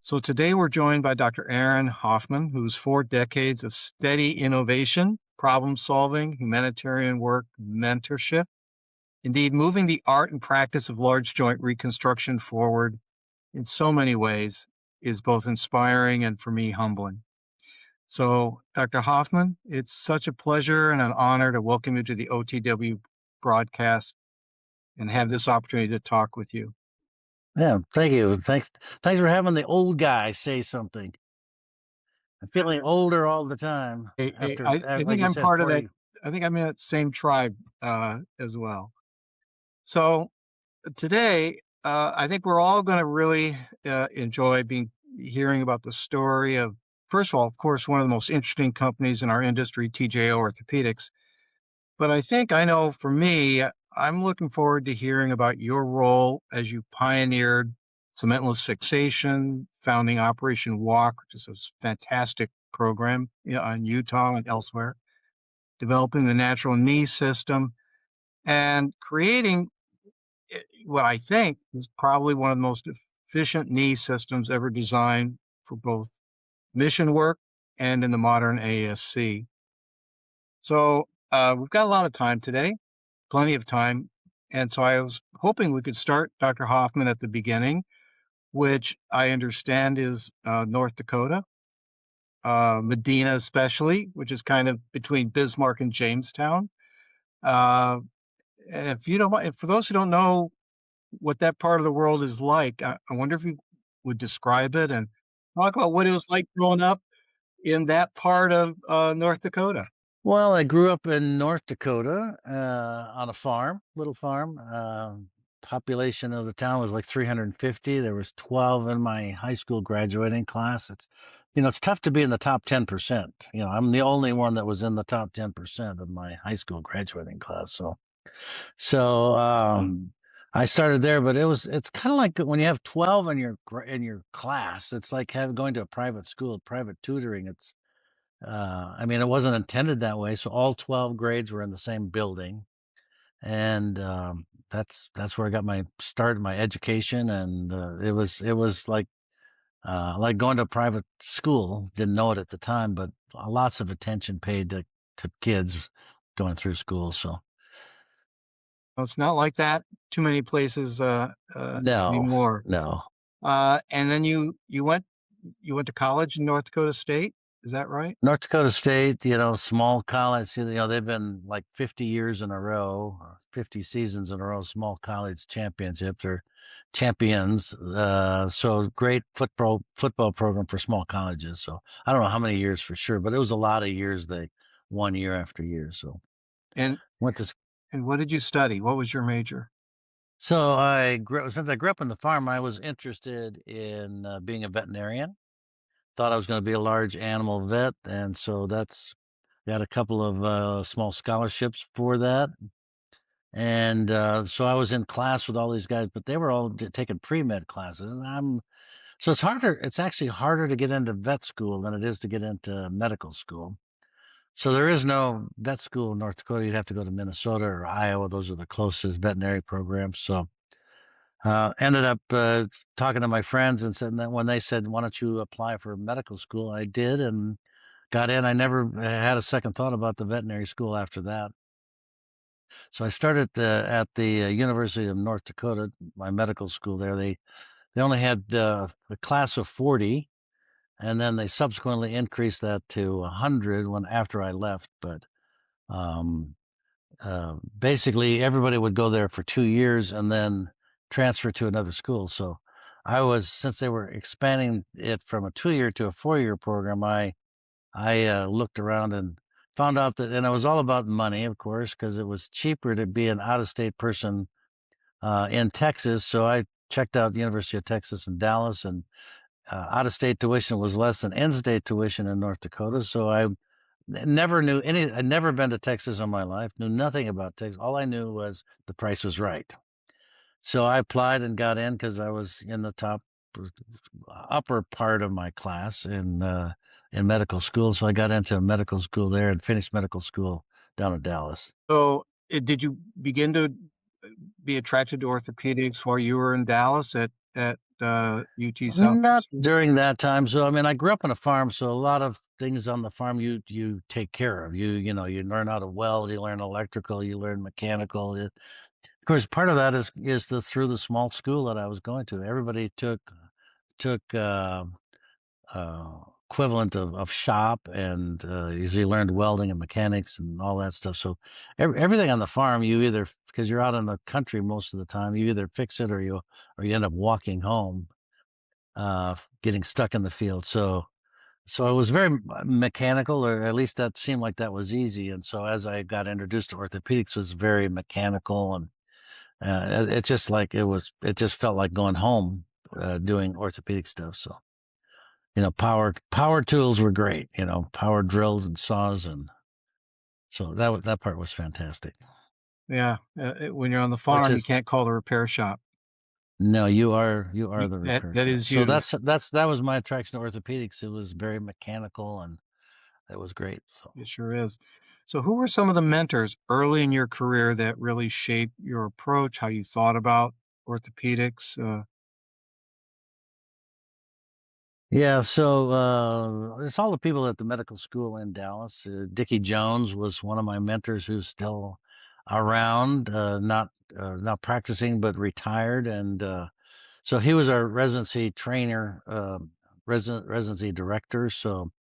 So today we're joined by Dr. Aaron Hofmann, whose 4 decades of steady innovation, problem solving, humanitarian work, mentorship, indeed moving the art and practice of large joint reconstruction forward in so many ways, is both inspiring and for me humbling. So, Dr. Hoffman, it's such a pleasure and an honor to welcome you to the OTW broadcast and have this opportunity to talk with you. Yeah, thank you. Thanks for having the old guy say something. I'm feeling older all the time I like think you I'm said, part of that. 40. I think I'm in that same tribe as well. So today, I think we're all going to really enjoy hearing about the story of, first of all, of course, one of the most interesting companies in our industry, TJO Orthopedics. But I think I know for me, I'm looking forward to hearing about your role as you pioneered cementless fixation, founding Operation Walk, which is a fantastic program in Utah and elsewhere, developing the natural knee system, and creating what I think is probably one of the most efficient knee systems ever designed for both mission work and in the modern ASC. So we've got a lot of time today, plenty of time. And so I was hoping we could start, Dr. Hoffman, at the beginning, which I understand is North Dakota, Medina especially, which is kind of between Bismarck and Jamestown. Uh, if you don't mind, for those who don't know what that part of the world is like, I wonder if you would describe it and talk about what it was like growing up in that part of North Dakota. Well, I grew up in North Dakota on a farm, little farm. Population of the town was like 350. There was 12 in my high school graduating class. It's tough to be in the top 10%. I'm the only one that was in the top 10% of my high school graduating class. So I started there, but it's kind of like when you have 12 in your class, it's like going to a private school, private tutoring. I mean, it wasn't intended that way. So all 12 grades were in the same building. And that's where I got my start in my education. And it was like going to a private school. Didn't know it at the time, but lots of attention paid to kids going through school. So Well, it's not like that too many places no, anymore. no. And then you went to college in North Dakota State. Is that right? North Dakota State, small college, they've been like 50 years in a row, or 50 seasons in a row, small college championships or champions. So great football program for small colleges. So I don't know how many years for sure, but it was a lot of years they won year after year. So And went to and what did you study? What was your major? so since I grew up on the farm, I was interested in being a veterinarian. Thought I was going to be a large animal vet, and so that's got a couple of small scholarships for that. And so I was in class with all these guys, but they were all taking pre-med classes. So it's harder. It's actually harder to get into vet school than it is to get into medical school. So there is no vet school in North Dakota. You'd have to go to Minnesota or Iowa. Those are the closest veterinary programs. So ended up talking to my friends and said that when they said, "Why don't you apply for medical school?" I did and got in. I never had a second thought about the veterinary school after that. So I started at the University of North Dakota, my medical school there. They only had a class of 40, and then they subsequently increased that to 100 when after I left. But um, basically, everybody would go there for 2 years and then transfer to another school. So since they were expanding it from a 2-year to a 4-year program, I looked around and found out that, and it was all about money, of course, because it was cheaper to be an out-of-state person in Texas. So I checked out University of Texas in Dallas, and out-of-state tuition was less than in-state tuition in North Dakota. So I never knew any. I'd never been to Texas in my life. Knew nothing about Texas. All I knew was the price was right. So I applied and got in because I was in the top upper part of my class in medical school. So I got into medical school there and finished medical school down in Dallas. So, did you begin to be attracted to orthopedics while you were in Dallas at UT Not Southwest? during that time. So, I mean, I grew up on a farm, so a lot of things on the farm you take care of. You learn how to weld, you learn electrical, you learn mechanical. Of course, part of that is through the small school that I was going to. Everybody took equivalent of shop, and you learned welding and mechanics and all that stuff. So everything on the farm, you either, because you're out in the country most of the time, you either fix it or you end up walking home, getting stuck in the field. So it was very mechanical, or at least that seemed like that was easy. And so as I got introduced to orthopedics, it was very mechanical, and it just like it just felt like going home, doing orthopedic stuff. So power tools were great. Power drills and saws, and so that part was fantastic. Yeah, when you're on the Which farm, you is can't call the repair shop. No, you are the That repair that shop. is So you. that was my attraction to orthopedics. It was very mechanical, and it was great. So. It sure is. So, who were some of the mentors early in your career that really shaped your approach, how you thought about orthopedics? Yeah, so it's all the people at the medical school in Dallas. Dickie Jones was one of my mentors, who's still around, not practicing but retired, and so he was our residency trainer, residency director. So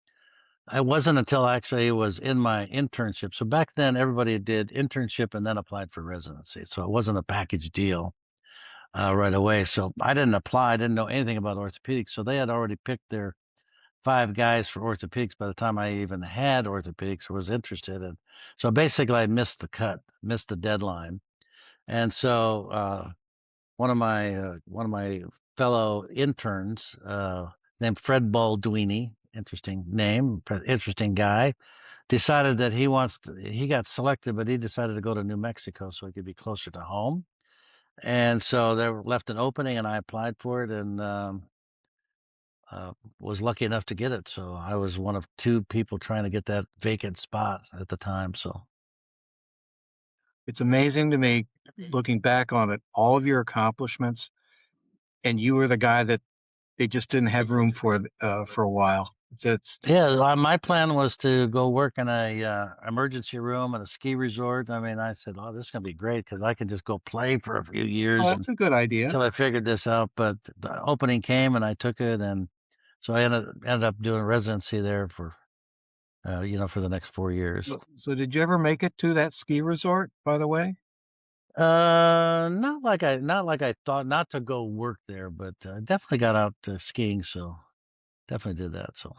it wasn't until actually it was in my internship. So back then, everybody did internship and then applied for residency. So it wasn't a package deal right away. So I didn't apply. I didn't know anything about orthopedics. So they had already picked their 5 guys for orthopedics by the time I even had orthopedics or was interested. And so basically I missed the cut, missed the deadline. And so one of my fellow interns, named Fred Balduini, interesting name, interesting guy, decided that he got selected, but he decided to go to New Mexico so he could be closer to home. And so they left an opening, and I applied for it, and was lucky enough to get it. So I was one of 2 people trying to get that vacant spot at the time. So It's amazing to me, looking back on it, all of your accomplishments, and you were the guy that they just didn't have room for a while. yeah, my plan was to go work in a emergency room at a ski resort. I mean, I said, "Oh, this is gonna be great because I can just go play for a few Oh, years and that's a good idea. until I figured this out." But the opening came, and I took it, and so I ended up doing residency there for the next 4 years. So did you ever make it to that ski resort, by the way? Not like I thought, not to go work there, but definitely got out skiing, so definitely did that. So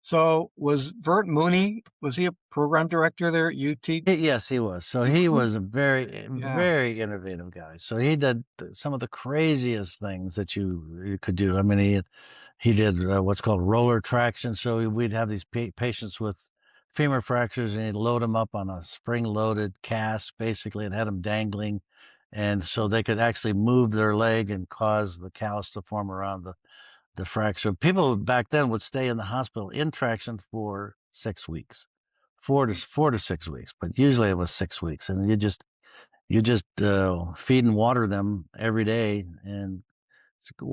So was Vert Mooney, was he a program director there at UT? Yes, he was. So he Mhm. was a very, Yeah. very innovative guy. So he did some of the craziest things that you could do. I mean, he did what's called roller traction. So we'd have these patients with femur fractures, and he'd load them up on a spring-loaded cast, basically, and had them dangling, and so they could actually move their leg and cause the callus to form around the fracture. People back then would stay in the hospital in traction for 6 weeks, 4 to 6 weeks, but usually it was 6 weeks, and you just feed and water them every day, and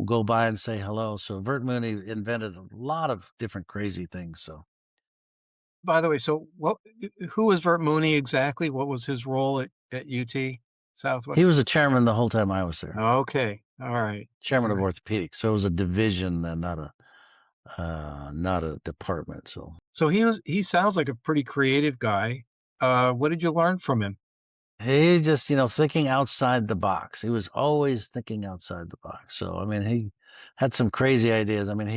go by and say hello. So Vert Mooney invented a lot of different crazy things. So By the way, so who was Vert Mooney exactly? What was his role at UT he Southwest? was a chairman the whole time I was there, Okay. All right. chairman All of right. orthopedics. So it was a division and not a department. So So he sounds like a pretty creative guy. What did you learn from him? he just, thinking outside the box. He was always thinking outside the box. So, I mean, he had some crazy ideas. I mean,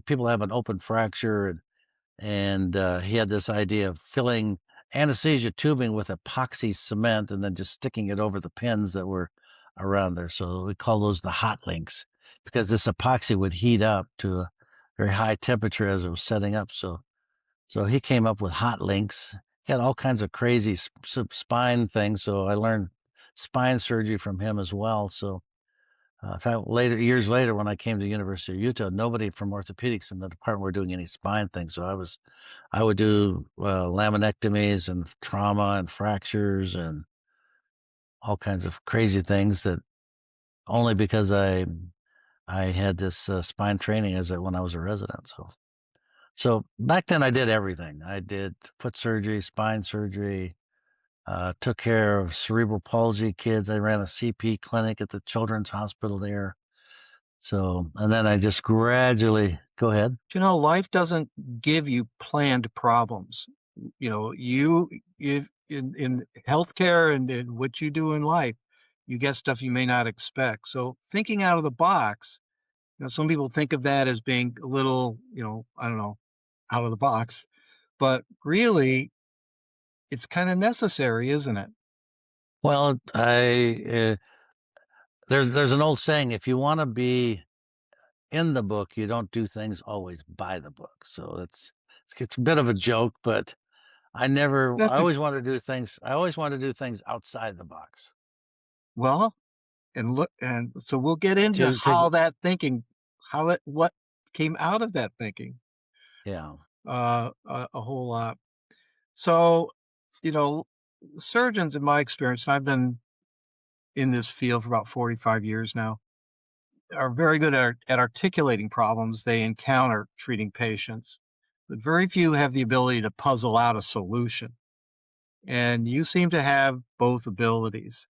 people have an open fracture, and he had this idea of filling anesthesia tubing with epoxy cement and then just sticking it over the pins that were around there. So we call those the hot links, because this epoxy would heat up to a very high temperature as it was setting up. So he came up with hot links. He had all kinds of crazy spine things. So I learned spine surgery from him as well. So in fact, years later, when I came to the University of Utah, nobody from orthopedics in the department were doing any spine things. So I would do laminectomies and trauma and fractures and all kinds of crazy things, that only because I had this spine training when I was a resident. So back then I did everything. I did foot surgery, spine surgery, took care of cerebral palsy kids. I ran a CP clinic at the Children's Hospital there. So, and then I just gradually go ahead. You know, life doesn't give you planned problems. You know, if in healthcare and in what you do in life, you get stuff you may not expect. So thinking out of the box, you know, some people think of that as being a little, I don't know, out of the box, but really it's kind of necessary, isn't it? Well, there's an old saying: if you want to be in the book, you don't do things always by the book. So it's a bit of a joke, but I That's a always want to do things. I always want to do things outside the box. well, and look, and so we'll get into To what came out of that thinking, Yeah. a whole lot. So, you know, surgeons, in my experience, and I've been in this field for about 45 years now, are very good at articulating problems they encounter treating patients, but very few have the ability to puzzle out a solution. And you seem to have both abilities.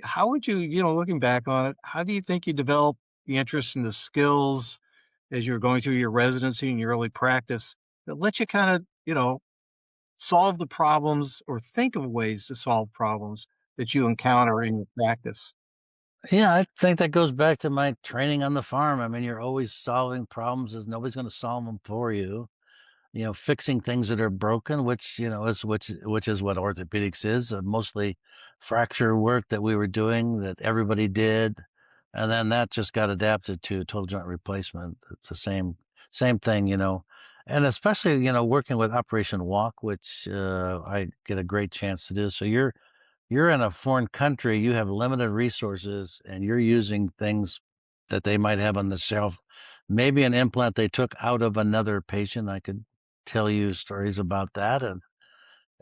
How would you, looking back on it, how do you think you developed the interest in the skills as you were going through your residency and your early practice that let you kind of, solve the problems or think of ways to solve problems that you encounter in your practice? Yeah, I think that goes back to my training on the farm. I mean, you're always solving problems as nobody's going to solve them for you. Fixing things that are broken, which, which is what orthopedics is, mostly fracture work that we were doing that everybody did. And then that just got adapted to total joint replacement. It's the same thing. And especially, working with Operation Walk, which I get a great chance to do. So you're in a foreign country, you have limited resources, and you're using things that they might have on the shelf. Maybe an implant they took out of another patient. I could tell you stories about that.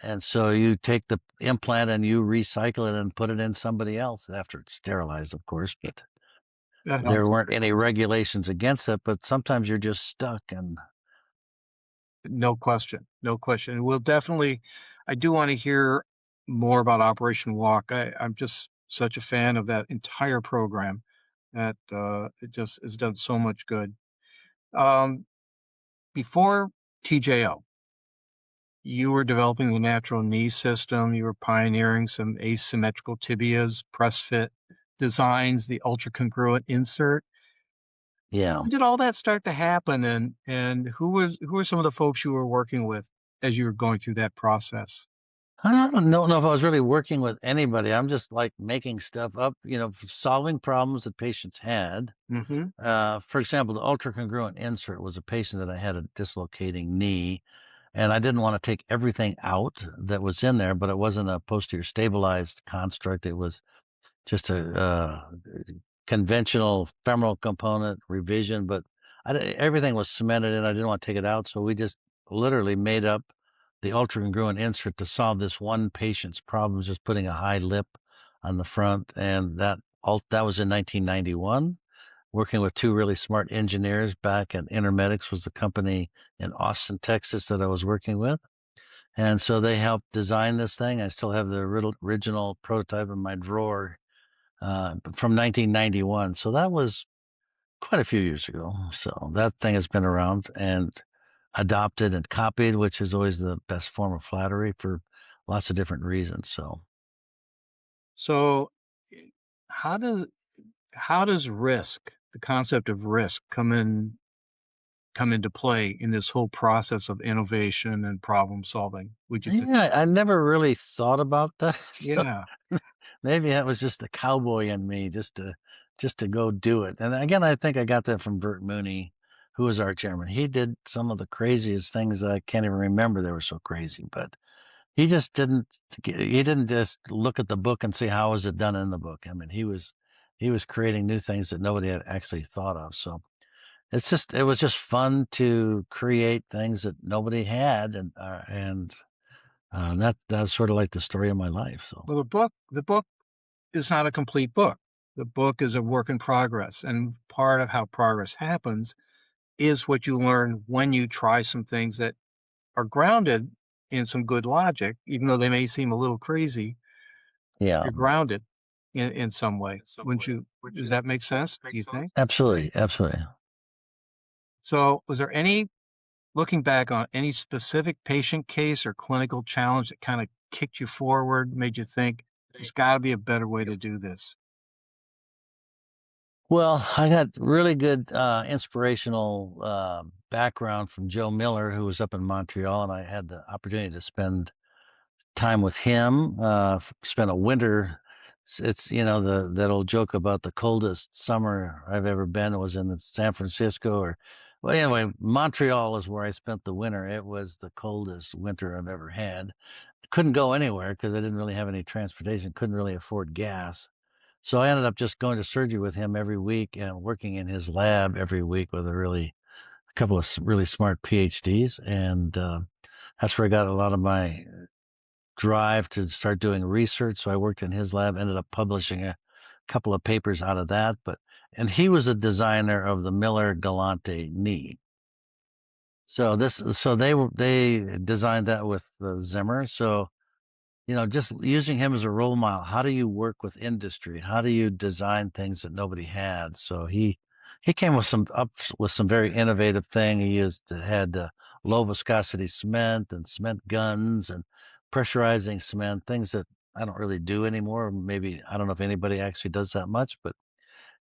And so you take the implant and you recycle it and put it in somebody else after it's sterilized, of course. But That there helps. weren't any regulations against it. But sometimes you're just stuck. And No question. No question. We'll definitely, I do want to hear more about Operation Walk. I'm just such a fan of that entire program that it just has done so much good. Um, Before TJO, you were developing the natural knee system. You were pioneering some asymmetrical tibias, press fit designs, the ultracongruent insert. yeah, When did all that start to happen, and who were some of the folks you were working with as you were going through that process? I don't know if I was really working with anybody. I'm just like making stuff up, solving problems that patients had. Mhm. For example, the ultracongruent insert was a patient that I had a dislocating knee, and I didn't want to take everything out that was in there, but it wasn't a posterior stabilized construct. It was just a conventional femoral component revision, but everything was cemented in. I didn't want to take it out, so we just literally made up the ultracongruent insert to solve this one patient's problems, just putting a high lip on the front, and that was in 1991. Working with two really smart engineers back at Intermedics was the company in Austin, Texas that I was working with. And so they helped design this thing. I still have the original prototype in my drawer from 1991. So that was quite a few years ago. So that thing has been around and adopted and copied, which is always the best form of flattery for lots of different reasons. So, So, eh, how does risk, the concept of risk, come into play in this whole process of innovation and problem solving, would you think? yeah, I never really thought about that. So Yeah. maybe that was just the cowboy in me, just to go do it. And again, I think I got that from Bert Mooney, who was our chairman. He did some of the craziest things that I can't even remember. They were so crazy, but he didn't just look at the book and see how was it done in the book. I mean, he was creating new things that nobody had actually thought of. So it was just fun to create things that nobody had, and that's sort of like the story of my life. So Well, the book is not a complete book. the book is a work in progress, and part of how progress happens is what you learn when you try some things that are grounded in some good logic, even though they may seem a little crazy. Yeah, You're grounded in some way. Wouldn't you does that make sense, do you think? absolutely, absolutely. So, was there any looking back on any specific patient case or clinical challenge that kinda kicked you forward, made you think, "There's gotta be a better way to do this"? Well, I got really good inspirational background from Joe Miller, who was up in Montreal, and I had the opportunity to spend time with him. Spent a winter. It's the that old joke about the coldest summer I've ever been was in San Francisco or well anyway Montreal is where I spent the winter. It was the coldest winter I've ever had. Couldn't go anywhere because I didn't really have any transportation. Couldn't really afford gas. So I ended up just going to surgery with him every week and working in his lab every week with a couple of really smart PhDs, and that's where I got a lot of my drive to start doing research. So I worked in his lab, ended up publishing a couple of papers out of that. And he was a designer of the Miller Galante knee. So they designed that with Zimmer. So just using him as a role model. How do you work with industry? How do you design things that nobody had? So he came with some very innovative thing. He had low viscosity cement and cement guns and pressurizing cement, things that I don't really do anymore. Maybe I don't know if anybody actually does that much, but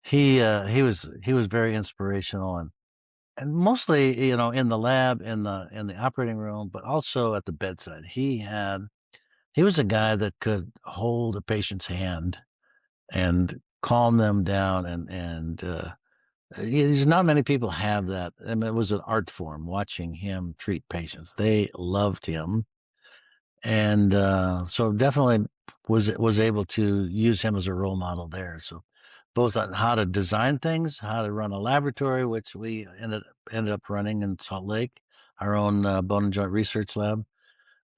he was very inspirational and mostly in the lab in the operating room, but also at the bedside. He was a guy that could hold a patient's hand and calm them down there's not many people have that. I mean, it was an art form watching him treat patients. They loved him. And so definitely was able to use him as a role model there. So both on how to design things, how to run a laboratory, which we ended up running in Salt Lake, our own bone and joint research lab,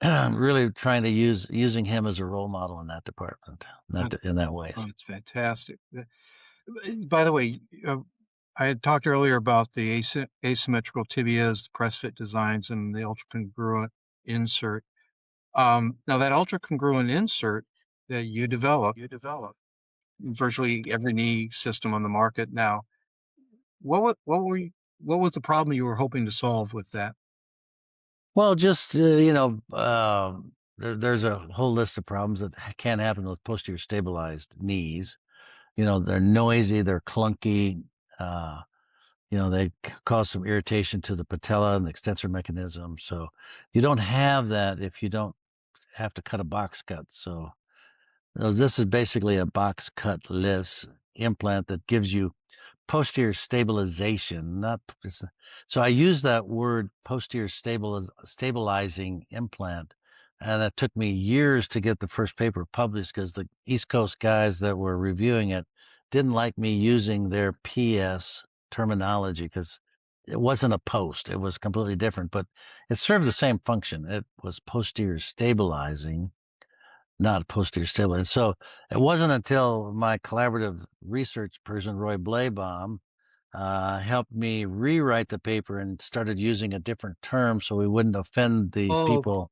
really trying to using him as a role model in that department, That in that ways. oh, it's fantastic. By the way, I had talked earlier about the asymmetrical tibias, press fit designs, and the ultracongruent insert. Now that ultracongruent insert that you developed, virtually every knee system on the market now, what was the problem you were hoping to solve with that? Well, just there's a whole list of problems that can happen with posterior stabilized knees. They're noisy, they're clunky. Uh, they cause some irritation to the patella and the extensor mechanism. So you don't have that if you don't have to cut a box cut. So this is basically a box cut-less implant that gives you posterior stabilization, not so I use that word posterior stabilizing implant, and it took me years to get the first paper published because the East Coast guys that were reviewing it didn't like me using their PS terminology because it wasn't a post, it was completely different, but it served the same function. It was posterior stabilizing, not posterior stabilizing. So it wasn't until my collaborative research person, Roy Blaybaum, helped me rewrite the paper and started using a different term so we wouldn't offend the Oh, people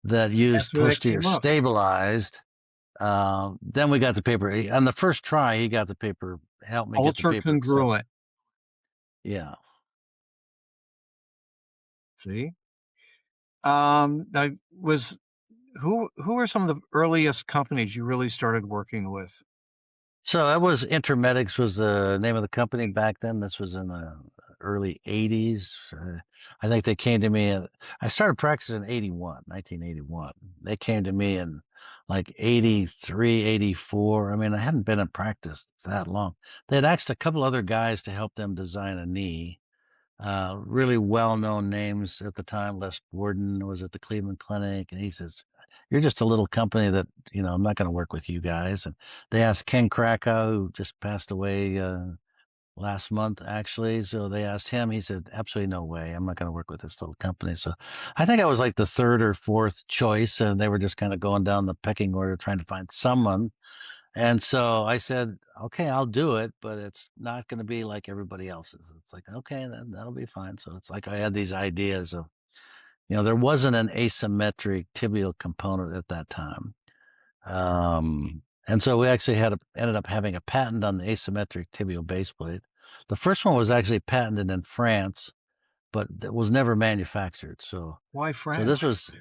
that used that's where that posterior came up. stabilized. Then we got the paper. On the first try, he got the paper, helped me get the paper accepted. Ultracongruent. Yeah. See? Now was who were some of the earliest companies you really started working with? So that was Intermedics was the name of the company back then. This was in the early 80s. I think they came to me. I started practicing in 1981. They came to me in like 83, 84. I mean, I hadn't been in practice that long. They had asked a couple other guys to help them design a knee. Really well-known names at the time. Les Borden was at the Cleveland Clinic, and he says, "You're just a little company that I'm not going to work with you guys." And they asked Ken Krakow, who just passed away last month, actually. So they asked him. He said, "Absolutely no way. I'm not going to work with this little company." So I think I was like the third or fourth choice, and they were just kind of going down the pecking order, trying to find someone. And so I said, okay, I'll do it, but it's not going to be like everybody else's. It's like, okay, that'll be fine. So it's like I had these ideas of, there wasn't an asymmetric tibial component at that time. And so we actually ended up having a patent on the asymmetric tibial base plate. The first one was actually patented in France, but it was never manufactured. Why So this France? was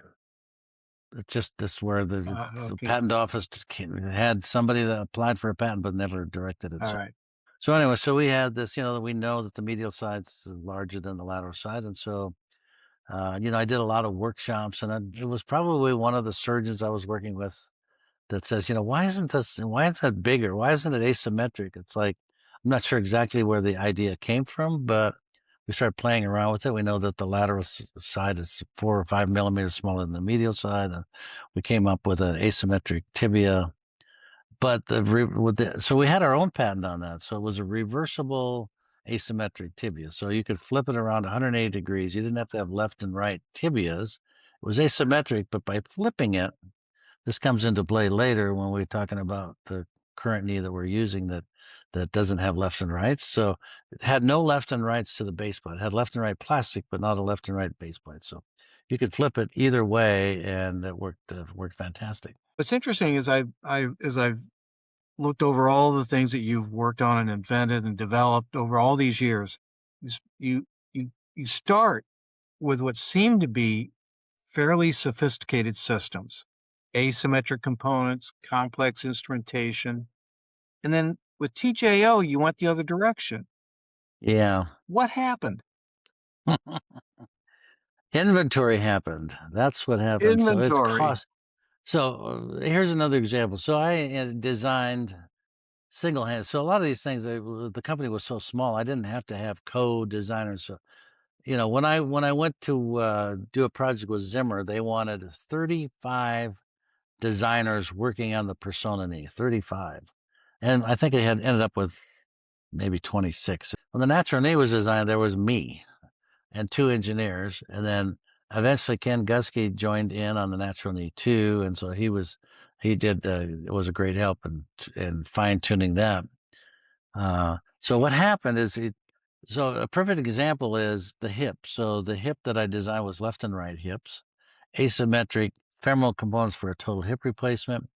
just this where the Okay. patent office had somebody that applied for a patent but never directed it. All So right. so anyway, so we had this, that we know that the medial side is larger than the lateral side, and so I did a lot of workshops, and it was probably one of the surgeons I was working with that says, why isn't that bigger? Why isn't it asymmetric? It's like, I'm not sure exactly where the idea came from, but we started playing around with it. We know that the lateral side is 4 or 5 millimeters smaller than the medial side. And we came up with an asymmetric tibia, but so we had our own patent on that. So it was a reversible asymmetric tibia. So you could flip it around 180 degrees. You didn't have to have left and right tibias. It was asymmetric, but by flipping it, this comes into play later when we're talking about the current knee that we're using that doesn't have left and rights. So it had no left and rights to the base plate. It had left and right plastic, but not a left and right base plate. So you could flip it either way, and it worked fantastic. What's interesting is I've looked over all the things that you've worked on and invented and developed over all these years. You start with what seem to be fairly sophisticated systems, asymmetric components, complex instrumentation, and then with TJO, you went the other direction. Yeah. What happened? Inventory happened. That's what happened. So it's Inventory. cost. So here's another example. So I designed single hand. So a lot of these things, the company was so small, I didn't have to have co-designers. So when I went to do a project with Zimmer, they wanted 35 designers working on the Persona knee, 35, and I think they had ended up with maybe 26. When the natural knee was designed, there was me and two engineers, and then eventually Ken Gusky joined in on the natural knee too, and so it was a great help in fine tuning that. So what happened is so a perfect example is the hip. So the hip that I designed was left and right hips, asymmetric femoral components for a total hip replacement.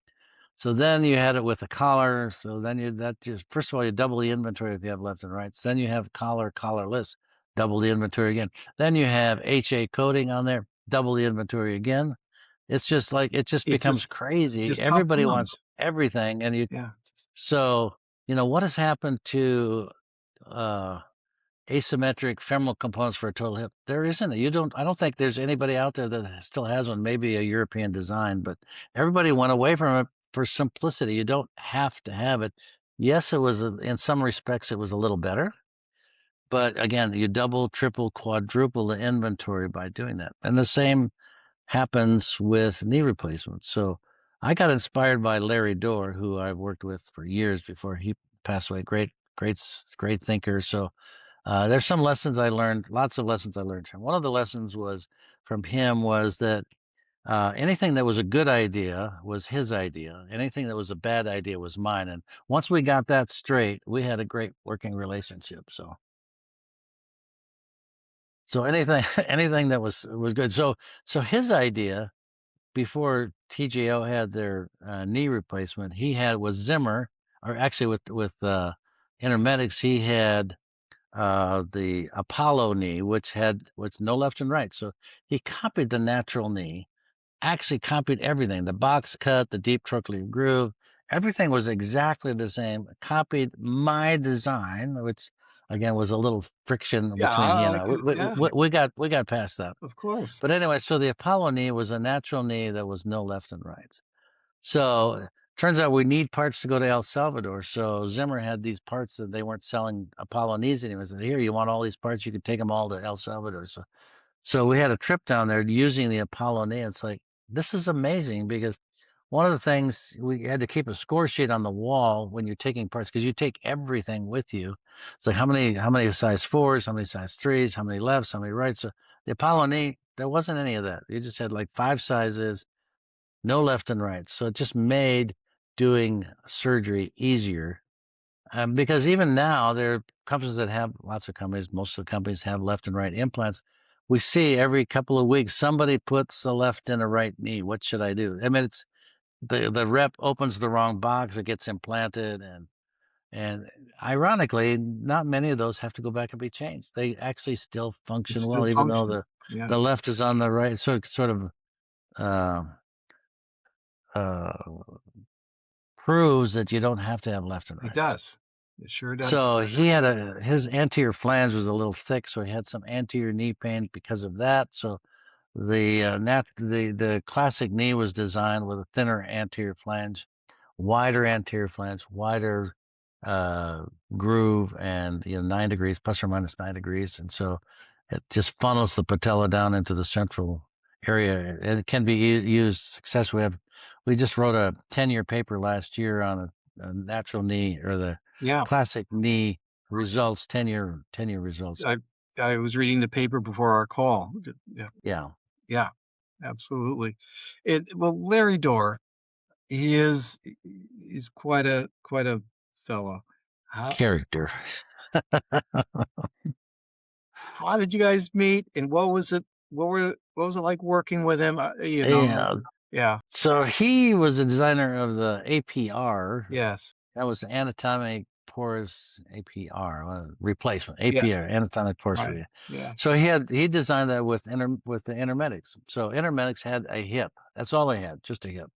So then you had it with a collar. So then first of all, you double the inventory if you have left and rights. Then you have collarless, double the inventory again. Then you have HA coating on there, double the inventory again. It's just like, it just It becomes crazy. just Everybody wants compounds. everything. Yeah. So, what has happened to, uh, asymmetric femoral components for a total hip? There isn't. I don't think there's anybody out there that still has one, maybe a European design, but everybody went away from it for simplicity. You don't have to have it. Yes, in some respects, it was a little better, but again, you double, triple, quadruple the inventory by doing that. And the same happens with knee replacements. So I got inspired by Larry Dorr, who I've worked with for years before he passed away. Great thinker. So there's some lessons I learned, lots of lessons I learned from. One of the lessons from him was that anything that was a good idea was his idea. Anything that was a bad idea was mine. And once we got that straight, we had a great working relationship. So anything anything that was good. So his idea before TJO had their knee replacement, he had with Zimmer, or actually with Intermedics, he had the Apollo knee, which had no left and right. So he copied the natural knee, actually copied everything, the box cut, the deep trochlear groove, everything was exactly the same. Copied my design, which again was a little friction Yeah, between he and I I. could yeah, We got past that. of course. But anyway, so the Apollo knee was a natural knee that was no left and right. So turns out we need parts to go to El Salvador. So Zimmer had these parts that they weren't selling Apollo knees anymore. So here, you want all these parts, you could take them all to El Salvador. So we had a trip down there using the Apollo knee. It's like, this is amazing, because one of the things, we had to keep a score sheet on the wall when you're taking parts, because you take everything with you. It's like, how many size 4s, how many size 3s, how many lefts, how many rights. So the Apollo knee, there wasn't any of that. You just had like 5 sizes, no left and right. So it just made doing surgery easier. Because even now, there are companies that have lots of companies, most of the companies have left and right implants. We see every couple of weeks somebody puts a left and a right knee. What should I do? I mean, it's the rep opens the wrong box, it gets implanted, and ironically, not many of those have to go back and be changed. They actually still It's function still well, even though functional. Yeah, the left is on the right. Sort of uh, uh, proves that you don't have to have left and it right. does. It sure does. So he had his anterior flange was a little thick, so he had some anterior knee pain because of that. So the classic knee was designed with a thinner anterior flange, wider uh, groove, and 9 degrees plus or minus 9 degrees, and so it just funnels the patella down into the central area, and it can be used successfully. We just wrote a 10-year paper last year on a natural knee, or the Yeah, classic knee results, 10-year results. I I was reading the paper before our call. Yeah, Yeah, yeah, absolutely. Well, Larry Dorr, he's quite a fellow. How character. how did you guys meet, and what was it like working with him? Yeah. Yeah, So he was a designer of the APR. yes, That was anatomic porous APR, replacement, APR, yes, anatomic porous. right, yeah. So he designed that with the intermedics. So intermedics had a hip. That's all they had, just a hip.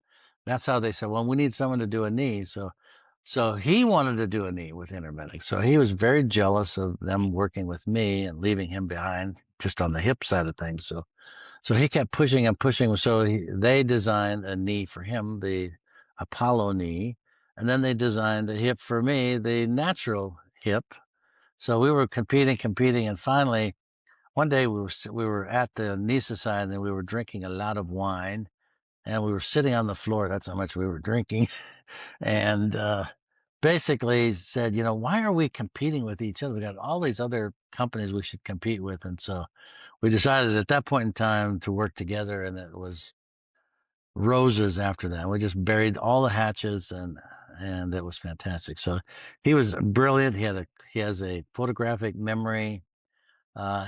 That's how they said, well, we need someone to do a knee. So he wanted to do a knee with intermedics. So he was very jealous of them working with me and leaving him behind just on the hip side of things. So he kept pushing and pushing. So they designed a knee for him, the Apollo knee, and then they designed a hip for me, the natural hip. So we were competing, and finally, one day we were at the knee society, and we were drinking a lot of wine, and we were sitting on the floor. That's how much we were drinking, and basically said, why are we competing with each other? We got all these other companies we should compete with, and so we decided at that point in time to work together, and it was roses after that. We just buried all the hatches, and it was fantastic. So he was brilliant. He has a photographic memory. Uh,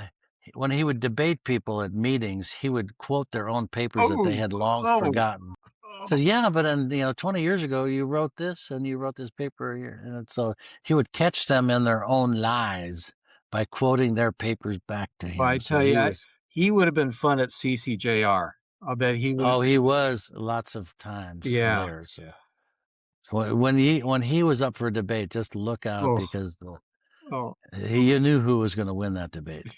when he would debate people at meetings, he would quote their own papers that they Oh, had long oh, forgotten. So oh, yeah, but 20 years ago you wrote this and you wrote this paper here, and so he would catch them in their own lies by quoting their papers back to well, I him. So tell you, he would have been fun at CCJR. I'll bet he would. he was lots of times Yeah. there. So when he was up for a debate, just look out, Oh, because oh. you knew who was going to win that debate.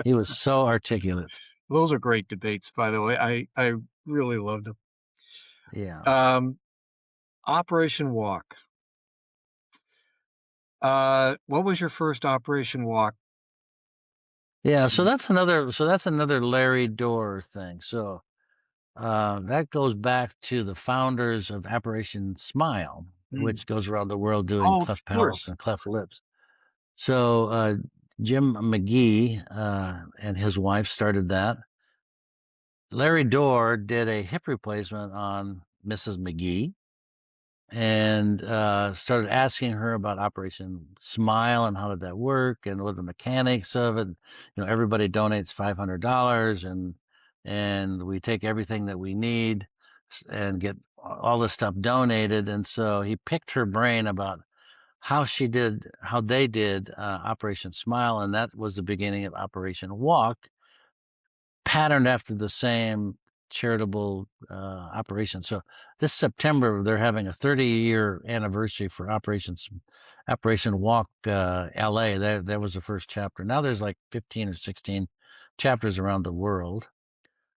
He was so articulate. Those are great debates, by the way. I really loved them. Yeah. Um, Operation Walk. What was your first Operation Walk? Yeah, so that's another Larry Dorr thing. So that goes back to the founders of Operation Smile, Mm. which goes around the world doing Oh, of cleft palates course. and cleft lips. So Jim McGee and his wife started that. Larry Dorr did a hip replacement on Mrs. McGee, and started asking her about Operation Smile and how did that work and what the mechanics of it. Everybody donates $500, and we take everything that we need and get all this stuff donated. And so he picked her brain about how they did Operation Smile, and that was the beginning of Operation Walk, patterned after the same charitable operation. So this September, they're having a 30-year anniversary for Operation Walk LA. That was the first chapter. Now there's like 15 or 16 chapters around the world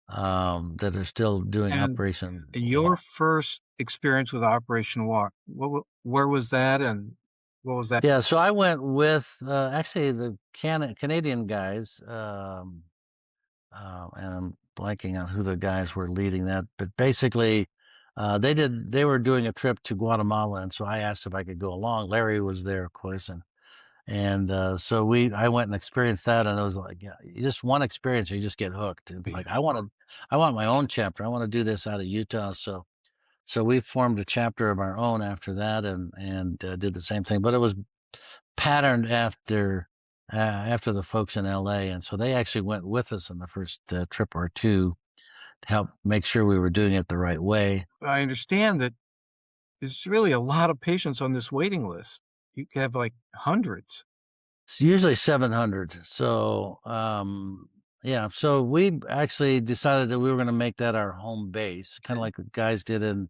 that are still doing And Operation your Walk. first experience with Operation Walk, where was that, and what was that? Yeah, so I went with actually the Canadian guys. And I'm blanking on who the guys were leading that, but basically, they were doing a trip to Guatemala, and so I asked if I could go along. Larry was there, of course, and so I went and experienced that, and it was like, yeah, just one experience, you just get hooked. It's Yeah. like I want my own chapter. I want to do this out of Utah. So So we formed a chapter of our own after that, and did the same thing. But it was patterned after the folks in LA, and so they actually went with us on the first trip or two to help make sure we were doing it the right way. I understand that there's really a lot of patients on this waiting list. You have, like, hundreds. It's usually 700. So, yeah, so we actually decided that we were going to make that our home base, kind of like the guys did in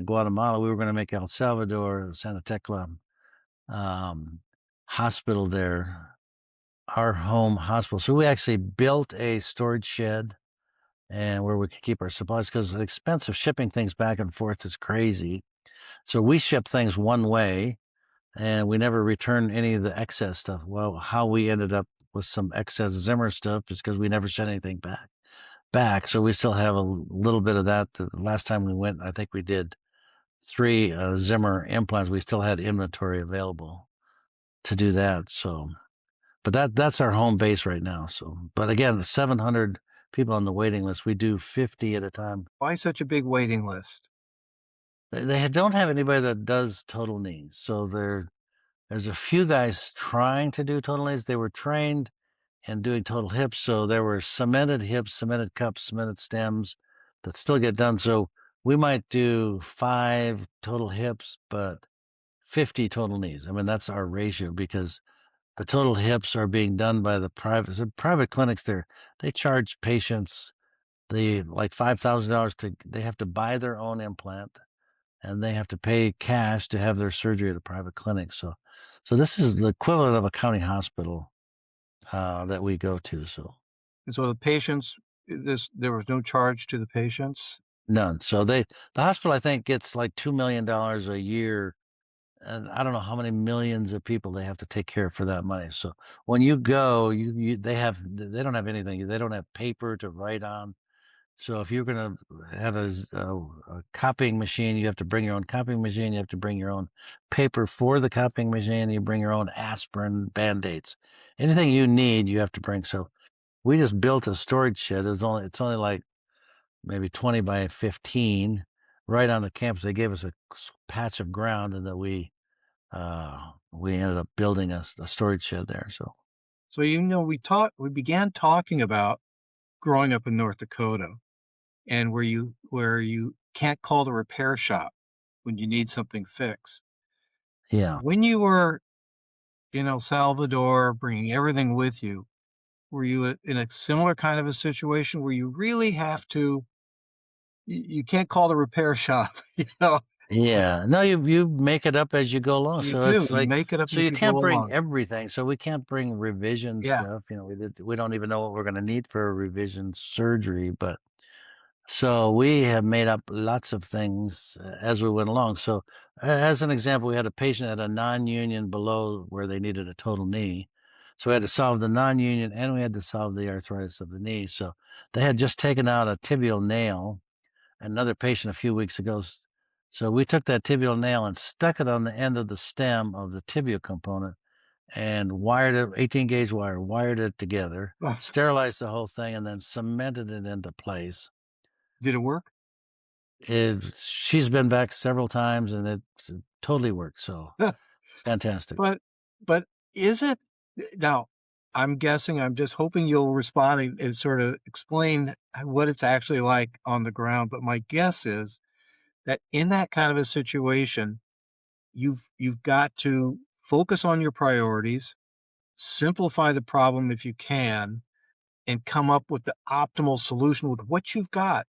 Guatemala. We were going to make El Salvador, the Santa Tecla um, hospital there, our home hospital. So we actually built a storage shed and where we could keep our supplies because the expense of shipping things back and forth is crazy. So we ship things one way and we never return any of the excess stuff. Well, how we ended up with some excess Zimmer stuff is because we never sent anything back. So we still have a little bit of that. The last time we went, I think we did three Zimmer implants. We still had inventory available to do that. So, but that's our home base right now. So, but again, the 700 people on the waiting list, we do 50 at a time. Why such a big waiting list? They don't have anybody that does total knees. So there's a few guys trying to do total knees. They were trained in doing total hips. So there were cemented hips, cemented cups, cemented stems that still get done. So we might do 5 total hips, but 50 total knees. I mean, that's our ratio because the total hips are being done by the private clinics there. They charge patients the like $5,000 to they have to buy their own implant and they have to pay cash to have their surgery at a private clinic. So this is the equivalent of a county hospital that we go to. So And so the patients, there was no charge to the patients? none. So the hospital I think gets like $2 million a year, and I don't know how many millions of people they have to take care of for that money. So when you go, they don't have anything. They don't have paper to write on. So if you're going to have a copying machine, you have to bring your own copying machine. You have to bring your own paper for the copying machine. You bring your own aspirin, Band-Aids, anything you need, you have to bring. So we just built a storage shed. It's only like maybe 20 by 15 right on the campus. They gave us a patch of ground and that we ended up building a storage shed there. So So, we began talking about growing up in North Dakota and where you can't call the repair shop when you need something fixed. yeah. When you were in El Salvador, bringing everything with you, were you in a similar kind of a situation where you really have to you can't call the repair shop, you know? Yeah. No, you make it up as you go along. You So do, it's you like make it up so as you you go can't bring along. everything. So we can't bring revision Yeah. stuff. We don't even know what we're going to need for a revision surgery, but so we have made up lots of things as we went along. So as an example, we had a patient at a non-union below where they needed a total knee. So we had to solve the non-union and we had to solve the arthritis of the knee. So they had just taken out a tibial nail, another patient a few weeks ago. So we took that tibial nail and stuck it on the end of the stem of the tibial component and wired it, 18 gauge wire, wired it together, Ugh, sterilized the whole thing, and then cemented it into place. did it work? She's been back several times and it totally worked. So fantastic. But but is it now, I'm just hoping you'll respond and sort of explain what it's actually like on the ground, but my guess is that in that kind of a situation, you've got to focus on your priorities, simplify the problem if you can, and come up with the optimal solution with what you've got.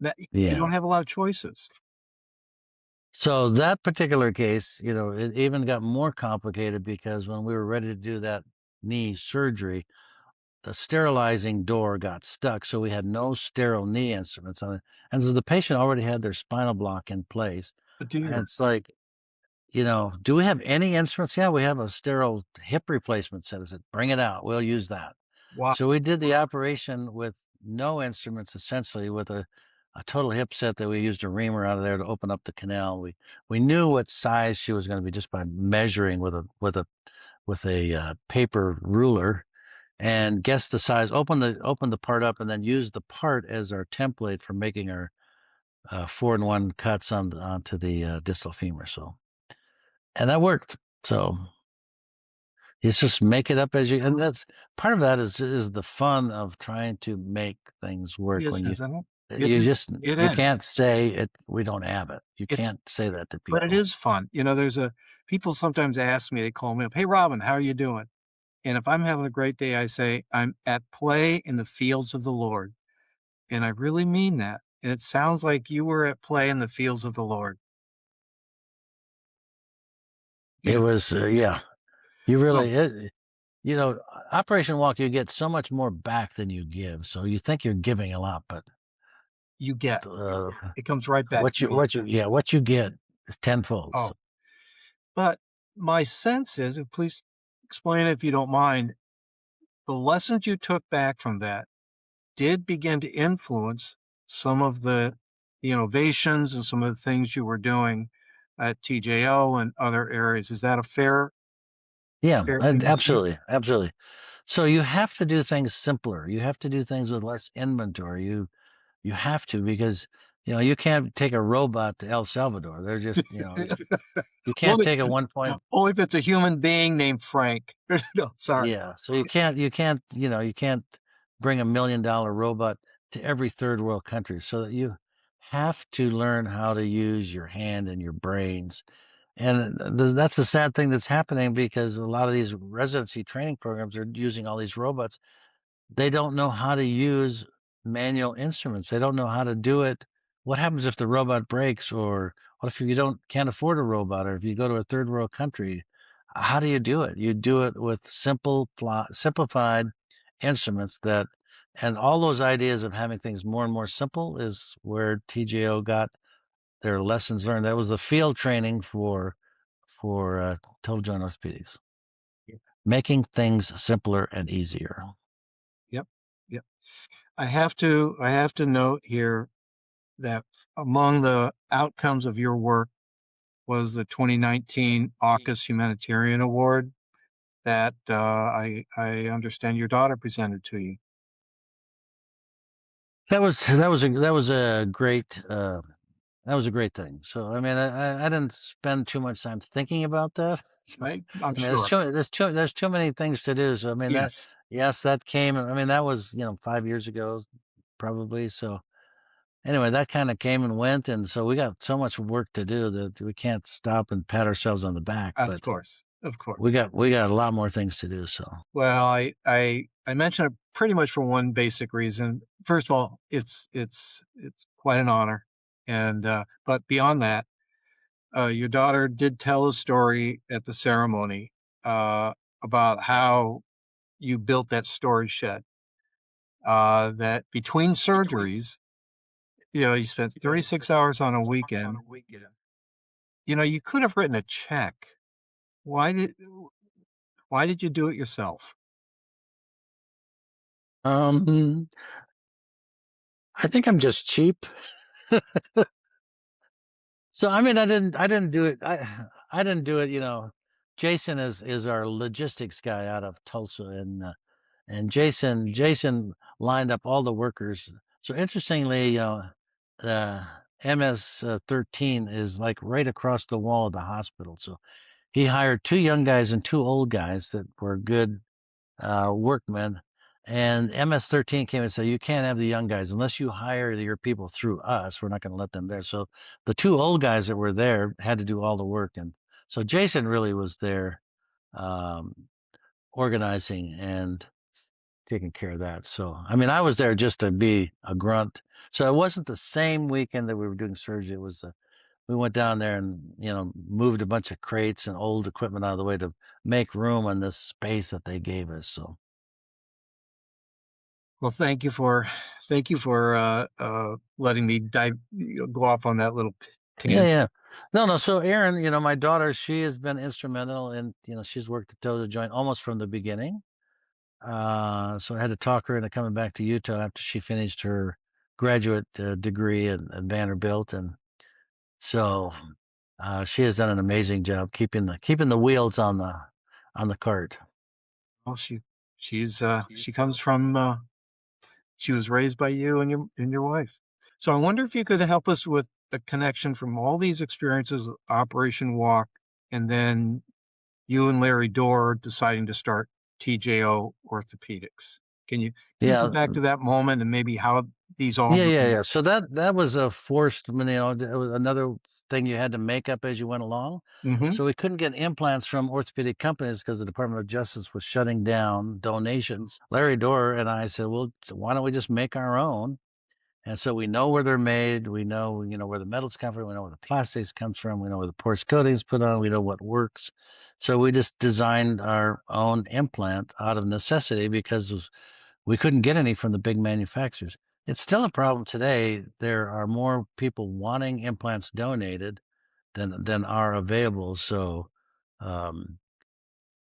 That you Yeah. don't have a lot of choices. So that particular case, it even got more complicated because when we were ready to do that knee surgery, the sterilizing door got stuck, so we had no sterile knee instruments on it. And so the patient already had their spinal block in place. But And it's like, do we have any instruments? Yeah, we have a sterile hip replacement set. I said, bring it out. We'll use that. wow, So we did the operation with no instruments, essentially, with a total hip set that we used a reamer out of there to open up the canal. We knew what size she was going to be just by measuring with a paper ruler and guess the size. Open the part up, and then use the part as our template for making our 4-in-1 cuts onto the distal femur. So, and that worked. So it's just make it up as you, and that's part of that is the fun of trying to make things work Yes, when isn't it? It you is. just It you is. can't say it. We don't have it. You It's can't say that to but it people. is fun. There's a people sometimes ask me, they call me up, "Hey, Robin, how are you doing?" And if I'm having a great day, I say, "I'm at play in the fields of the Lord." And I really mean that. And it sounds like you were at play in the fields of the Lord. It Yeah. was yeah. You So really you know, Operation Walk, you get so much more back than you give. So you think you're giving a lot, but you get uh, it comes right back to you. what you get is tenfold. So Oh, but my sense is, and please explain if you don't mind, the lessons you took back from that did begin to influence some of the innovations and some of the things you were doing at TJO and other areas. Is that a yeah, fair and thing to say? absolutely, absolutely. So you have to do things simpler. You have to do things with less inventory. You have to because you can't take a robot to El Salvador. They're just you can't Only take a 1 point. only if it's a human being named Frank. No, sorry. Yeah, so you can't bring $1 million robot to every third world country. So that you have to learn how to use your hand and your brains. And that's the sad thing that's happening because a lot of these residency training programs are using all these robots. They don't know how to use manual instruments. They don't know how to do it. What happens if the robot breaks, or what if you can't afford a robot, or if you go to a third world country? How do you do it? You do it with simplified instruments and all those ideas of having things more and more simple is where TJO got their lessons learned. That was the field training for Total Joint Orthopedics, making things simpler and easier. Yep, yep. I have to note here that among the outcomes of your work was the 2019 AUKUS Humanitarian Award that, I understand your daughter presented to you. That was a great thing. So I mean, I didn't spend too much time thinking about that. So, I'm I mean, sure. there's too many things to do. So I mean that Yes, yes, that came. I mean that was 5 years ago probably. So anyway, that kind of came and went, and so we got so much work to do that we can't stop and pat ourselves on the back. of But course, of course. we got a lot more things to do. So Well, I mention it pretty much for one basic reason. First of all, it's quite an honor, and, but beyond that, your daughter did tell a story at the ceremony, about how you built that storage shed, that between surgeries, you spent 36 hours on a weekend. You could have written a check. Why did why did you do it yourself? um, I think I'm just cheap. So I mean, I didn't do it. I didn't do it. Jason is our logistics guy out of Tulsa, and Jason lined up all the workers. So interestingly, the MS 13 is like right across the wall of the hospital. So he hired two young guys and two old guys that were good workmen. And MS-13 came and said, you can't have the young guys unless you hire your people through us. We're not going to let them there. So the two old guys that were there had to do all the work. And so Jason really was there um, organizing and taking care of that. So, I mean, I was there just to be a grunt. So it wasn't the same weekend that we were doing surgery. It was we went down there and moved a bunch of crates and old equipment out of the way to make room on this space that they gave us. So Well, thank you for, letting me go off on that little yeah, tangent. yeah. No, no. So Erin, my daughter, she has been instrumental in, she's worked at Total Joint almost from the beginning. So I had to talk her into coming back to Utah after she finished her graduate degree at Vanderbilt, and so she has done an amazing job keeping the wheels on the cart. Well, she comes from, she was raised by you and your wife. So I wonder if you could help us with a connection from all these experiences with Operation Walk, and then you and Larry Dorr deciding to start TJO Orthopedics. Can you go Yeah, back to that moment and maybe how these all yeah, were yeah, yeah. connected? So that was a forced, it was another thing you had to make up as you went along. Mhm. So we couldn't get implants from orthopedic companies because the Department of Justice was shutting down donations. Larry Dorr and I said, "Well, why don't we just make our own?" And so we know where they're made. We know, where the metals come from. We know where the plastics comes from. We know where the porous coatings put on. We know what works. So we just designed our own implant out of necessity because we couldn't get any from the big manufacturers. It's still a problem today. There are more people wanting implants donated than are available. So, um,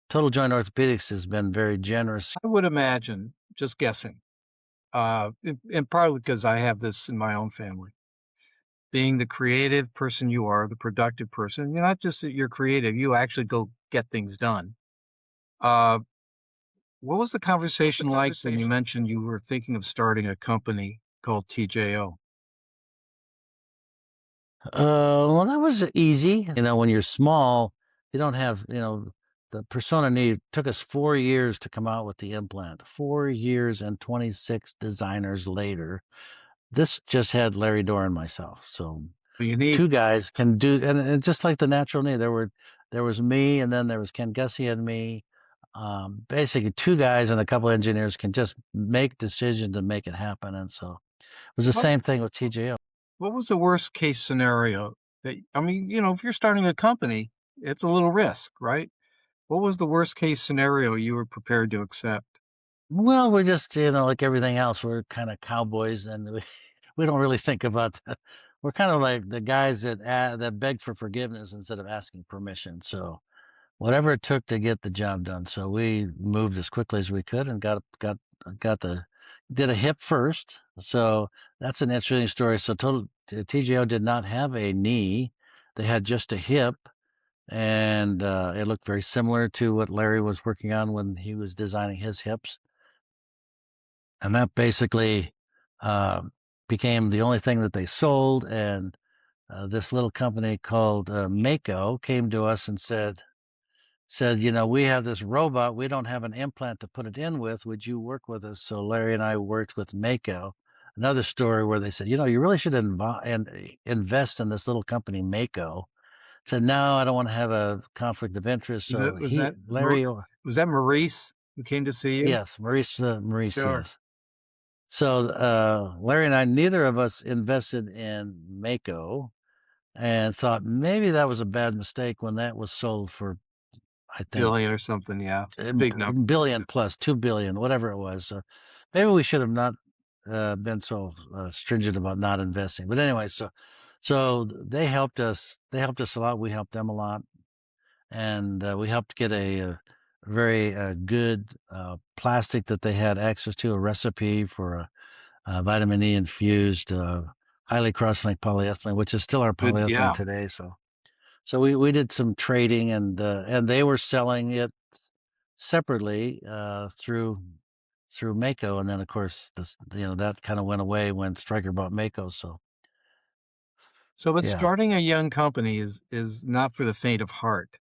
Total Joint Orthopedics has been very generous. I would imagine, just guessing, and probably because I have this in my own family. Being the creative person you are, the productive person, you're not just that you're creative, you actually go get things done. Uh, what was the conversation like when you mentioned you were thinking of starting a company called TJO? Well, that was easy. When you're small, you don't have, the persona need took us 4 years to come out with the implant. 4 years and 26 designers later. This just had Larry Dorr and myself. So You need two guys can do, and just like the natural knee, there was me, and then there was Ken Gussie and me. Basically, two guys and a couple engineers can just make decisions and make it happen. And so it was the what same thing with TJO. what was the worst case scenario that I mean, if you're starting a company, it's a little risk, right? What was the worst case scenario you were prepared to accept? Well, we're just, like everything else, we're kind of cowboys, and we don't really think about we're kind of like the guys that beg for forgiveness instead of asking permission. So whatever it took to get the job done. So we moved as quickly as we could and got the did a hip first. So that's an interesting story. So total TGO did not have a knee; they had just a hip, and it looked very similar to what Larry was working on when he was designing his hips. And that basically uh, became the only thing that they sold. And this little company called Mako came to us and said, we have this robot. We don't have an implant to put it in with. Would you work with us? So Larry and I worked with Mako. Another story where they said, you really should invest in this little company, Mako. Said, no, I don't want to have a conflict of interest. Was So it was that Larry, was that Maurice who came to see you? yes, Maurice, Sure. yes. So Larry and I, neither of us invested in Mako and thought maybe that was a bad mistake when that was sold for, I think, Billion or something, yeah. a Big number. billion plus 2 billion, whatever it was. So maybe we should have not been so stringent about not investing. But anyway, so they helped us. They helped us a lot. We helped them a lot, and we helped get a very good plastic that they had access to, a recipe for vitamin E infused, highly cross-linked polyethylene, which is still our Good, polyethylene yeah. today. So we did some trading, and they were selling it separately through Mako, and then of course that kind of went away when Stryker bought Mako. So So, but yeah, starting a young company is not for the faint of heart.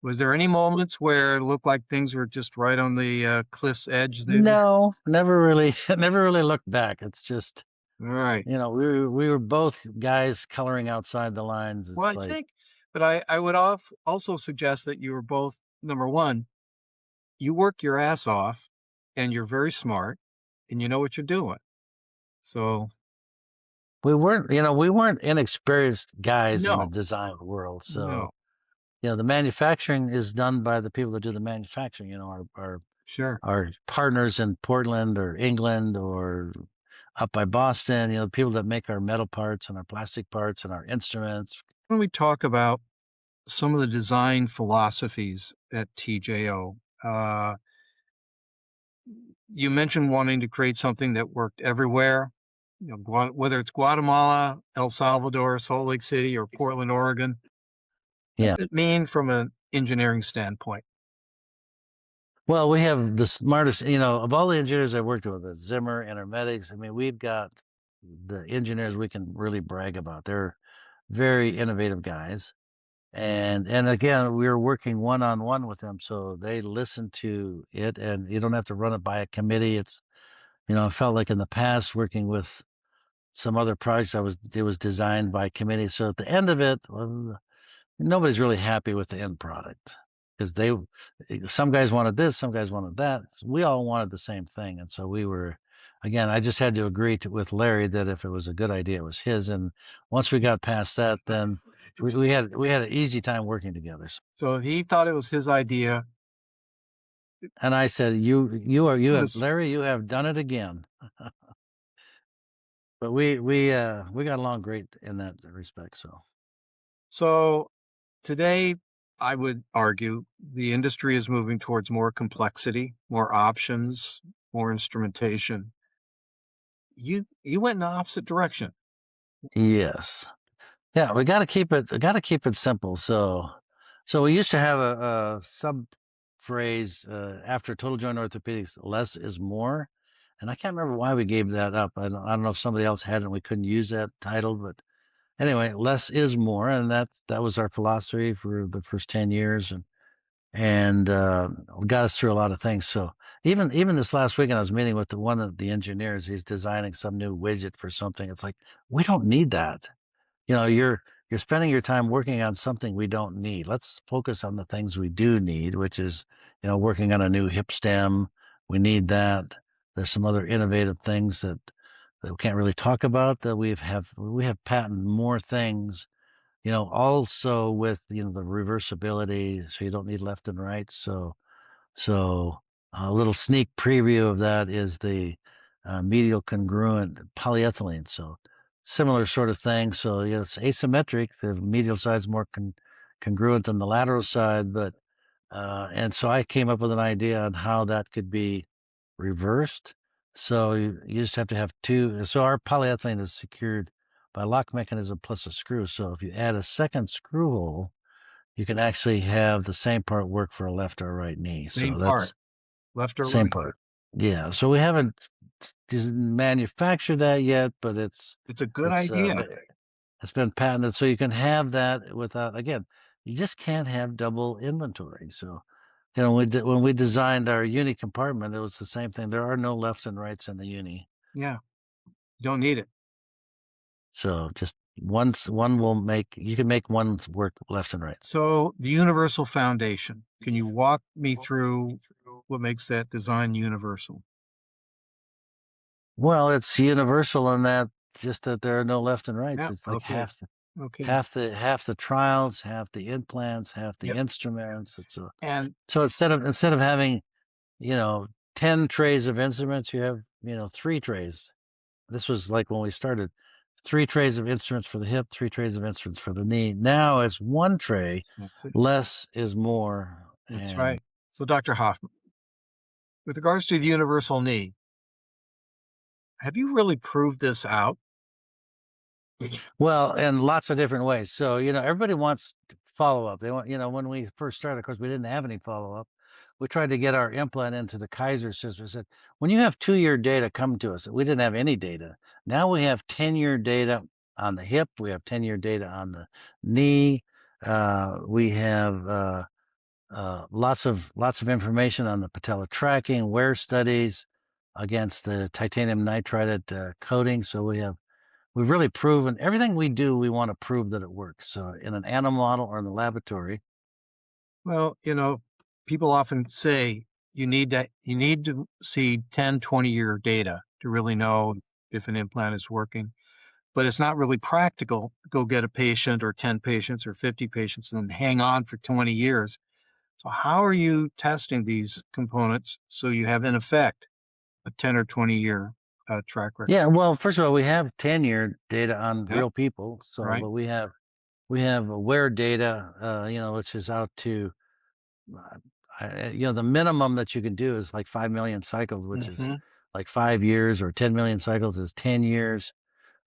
Was there any moments where it looked like things were just right on the, cliff's edge there? no, never really, never really looked back. It's just Alright. we were both guys coloring outside the lines. Well, It's I like think but I would also suggest that you were both number 1, you work your ass off, and you're very smart, and you know what you're doing. So we weren't inexperienced guys in the no, design world. no. So the manufacturing is done by the people that do the manufacturing. Sure. Our partners in Portland or England or up by Boston, people that make our metal parts and our plastic parts and our instruments. When we talk about some of the design philosophies at TJO, you mentioned wanting to create something that worked everywhere, whether it's Guatemala, El Salvador, Salt Lake City, or Portland, Oregon. What Yeah. does it mean from an engineering standpoint? Well, we have the smartest, of all the engineers I worked with at Zimmer, Intermedics. I mean, we've got the engineers we can really brag about. They're very innovative guys. And again, we were working one-on-one with them, so they listen to it, and you don't have to run it by a committee. It's, I felt like in the past working with some other projects, it was designed by committee. So at the end of it, well, nobody's really happy with the end product because some guys wanted this, some guys wanted that. We all wanted the same thing, and so again, I just had to agree with Larry that if it was a good idea, it was his. And once we got past that, then we had an easy time working together. So he thought it was his idea. And I said, you It have was Larry, you have done it again. But we got along great in that respect. So so today, I would argue the industry is moving towards more complexity, more options, more instrumentation. You went in the opposite direction. yes. Yeah, we got to keep it simple. So we used to have a sub phrase after Total Joint Orthopedics, less is more. And I can't remember why we gave that up. I don't know if somebody else had it and we couldn't use that title, but anyway, less is more. And that was our philosophy for the first 10 years. And got us through a lot of things. So even this last weekend, I was meeting with one of the engineers. He's designing some new widget for something. It's like, we don't need that. You're spending your time working on something we don't need. Let's focus on the things we do need, which is, working on a new hip stem. We need that. There's some other innovative things that we can't really talk about that we have patented more things, also with, the reversibility, so you don't need left and right. So a little sneak preview of that is the medial congruent polyethylene. So similar sort of thing. So it's asymmetric. The medial side is more congruent than the lateral side, but and so I came up with an idea on how that could be reversed. So you just have to have two. So our polyethylene is secured by a lock mechanism plus a screw. So if you add a second screw hole, you can actually have the same part work for a left or right knee. Same So part, that's left or same right. part. Yeah. So we haven't manufactured that yet, but It's a good it's uh, idea. b- it's been patented, so you can have that without. Again, you just can't have double inventory. So when we designed our uni compartment, it was the same thing. There are no left and rights in the uni, Yeah, you don't need it. so just one will make you can make one work left and right. So the universal foundation. Can you walk me through what makes that design universal? Well, it's universal in that just that there are no left and rights. Yeah. It's like Okay. Okay. half the trials, half the implants, half the Yep. instruments. And So instead of having, you know, 10 trays of instruments, you have, 3 trays. This was like when we started, 3 trays of instruments for the hip, 3 trays of instruments for the knee. Now it's 1 tray, that's it. less is more. That's And right. So, Dr. Hoffman, with regards to the universal knee, have you really proved this out? well, in lots of different ways. So, everybody wants follow up. They want, when we first started, of course, we didn't have any follow up. We tried to get our implant into the Kaiser system. We said, when you have 2-year data come to us, we didn't have any data. Now we have 10-year data on the hip. We have 10-year data on the knee. We have lots of information on the patella tracking, wear studies against the titanium nitride coating. So we've really proven everything we do. We want to prove that it works. So in an animal model or in the laboratory. Well, people often say you need to see 10, 20-year data to really know if an implant is working. But it's not really practical to go get a patient or 10 patients or 50 patients and then hang on for 20 years. So how are you testing these components so you have, in effect, a 10 or 20-year track record? Yeah, well, first of all, we have 10-year data on Yep. real people. So, Right. but we have wear data, which is out to, uh, the minimum that you can do is like 5 million cycles, which is Hmm. like 5 years, or 10 million cycles is 10 years.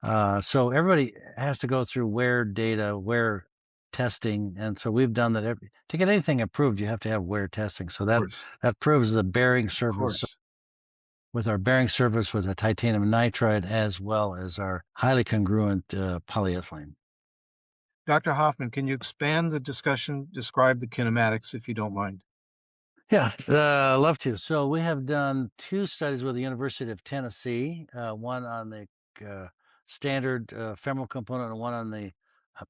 So everybody has to go through wear data, wear testing, and so we've done that. To get anything approved, you have to have wear testing. So Of course. that proves the bearing Of surface. course. with our bearing surface with a titanium nitride as well as our highly congruent polyethylene. Dr. Hoffman, can you expand the discussion, describe the kinematics if you don't mind? Yeah, love to. So we have done two studies with the University of Tennessee, one on the uh, standard femoral component and one on the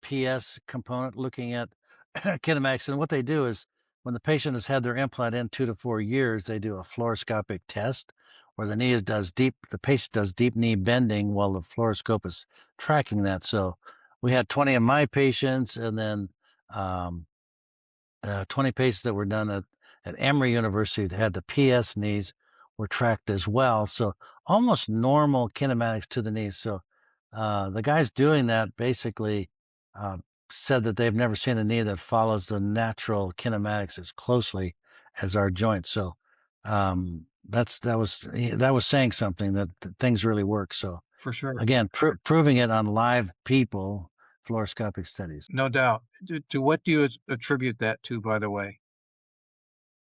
PS component, looking at kinematics. And what they do is when the patient has had their implant in 2 to 4 years, they do a fluoroscopic test where the patient does deep knee bending while the fluoroscope is tracking that. So we had 20 of my patients and then um, 20 patients that were done at Emory University that had the PS knees were tracked as well. So almost normal kinematics to the knees. So the guys doing that basically uh, said that they've never seen a knee that follows the natural kinematics as closely as our joint. So that was saying something that things really work. So For sure. again, proving it on live people, fluoroscopic studies. No doubt. To what do you attribute that to, by the way?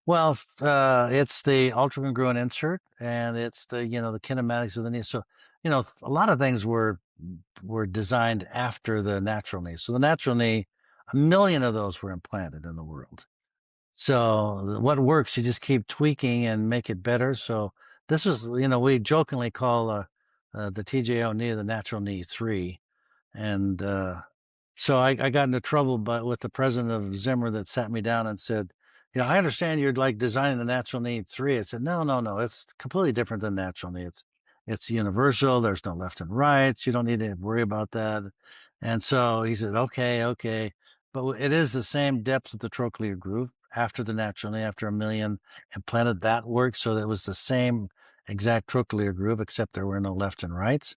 Well, it's the ultracongruent insert, and it's the kinematics of the knee. So, a lot of things were designed after the natural knee. So the natural knee, a million of those were implanted in the world. So what works, you just keep tweaking and make it better. So this was, we jokingly call the TJO knee the natural knee 3, and so I got into trouble with the president of Zimmer that sat me down and said, I understand you're like designing the natural knee 3. I said, no, no, no, it's completely different than natural knee. It's universal. There's no left and rights. You don't need to worry about that. And so he said, okay, okay. But it is the same depth of the trochlear groove after the natural knee, after a million implanted, that worked. So it was the same exact trochlear groove, except there were no left and rights.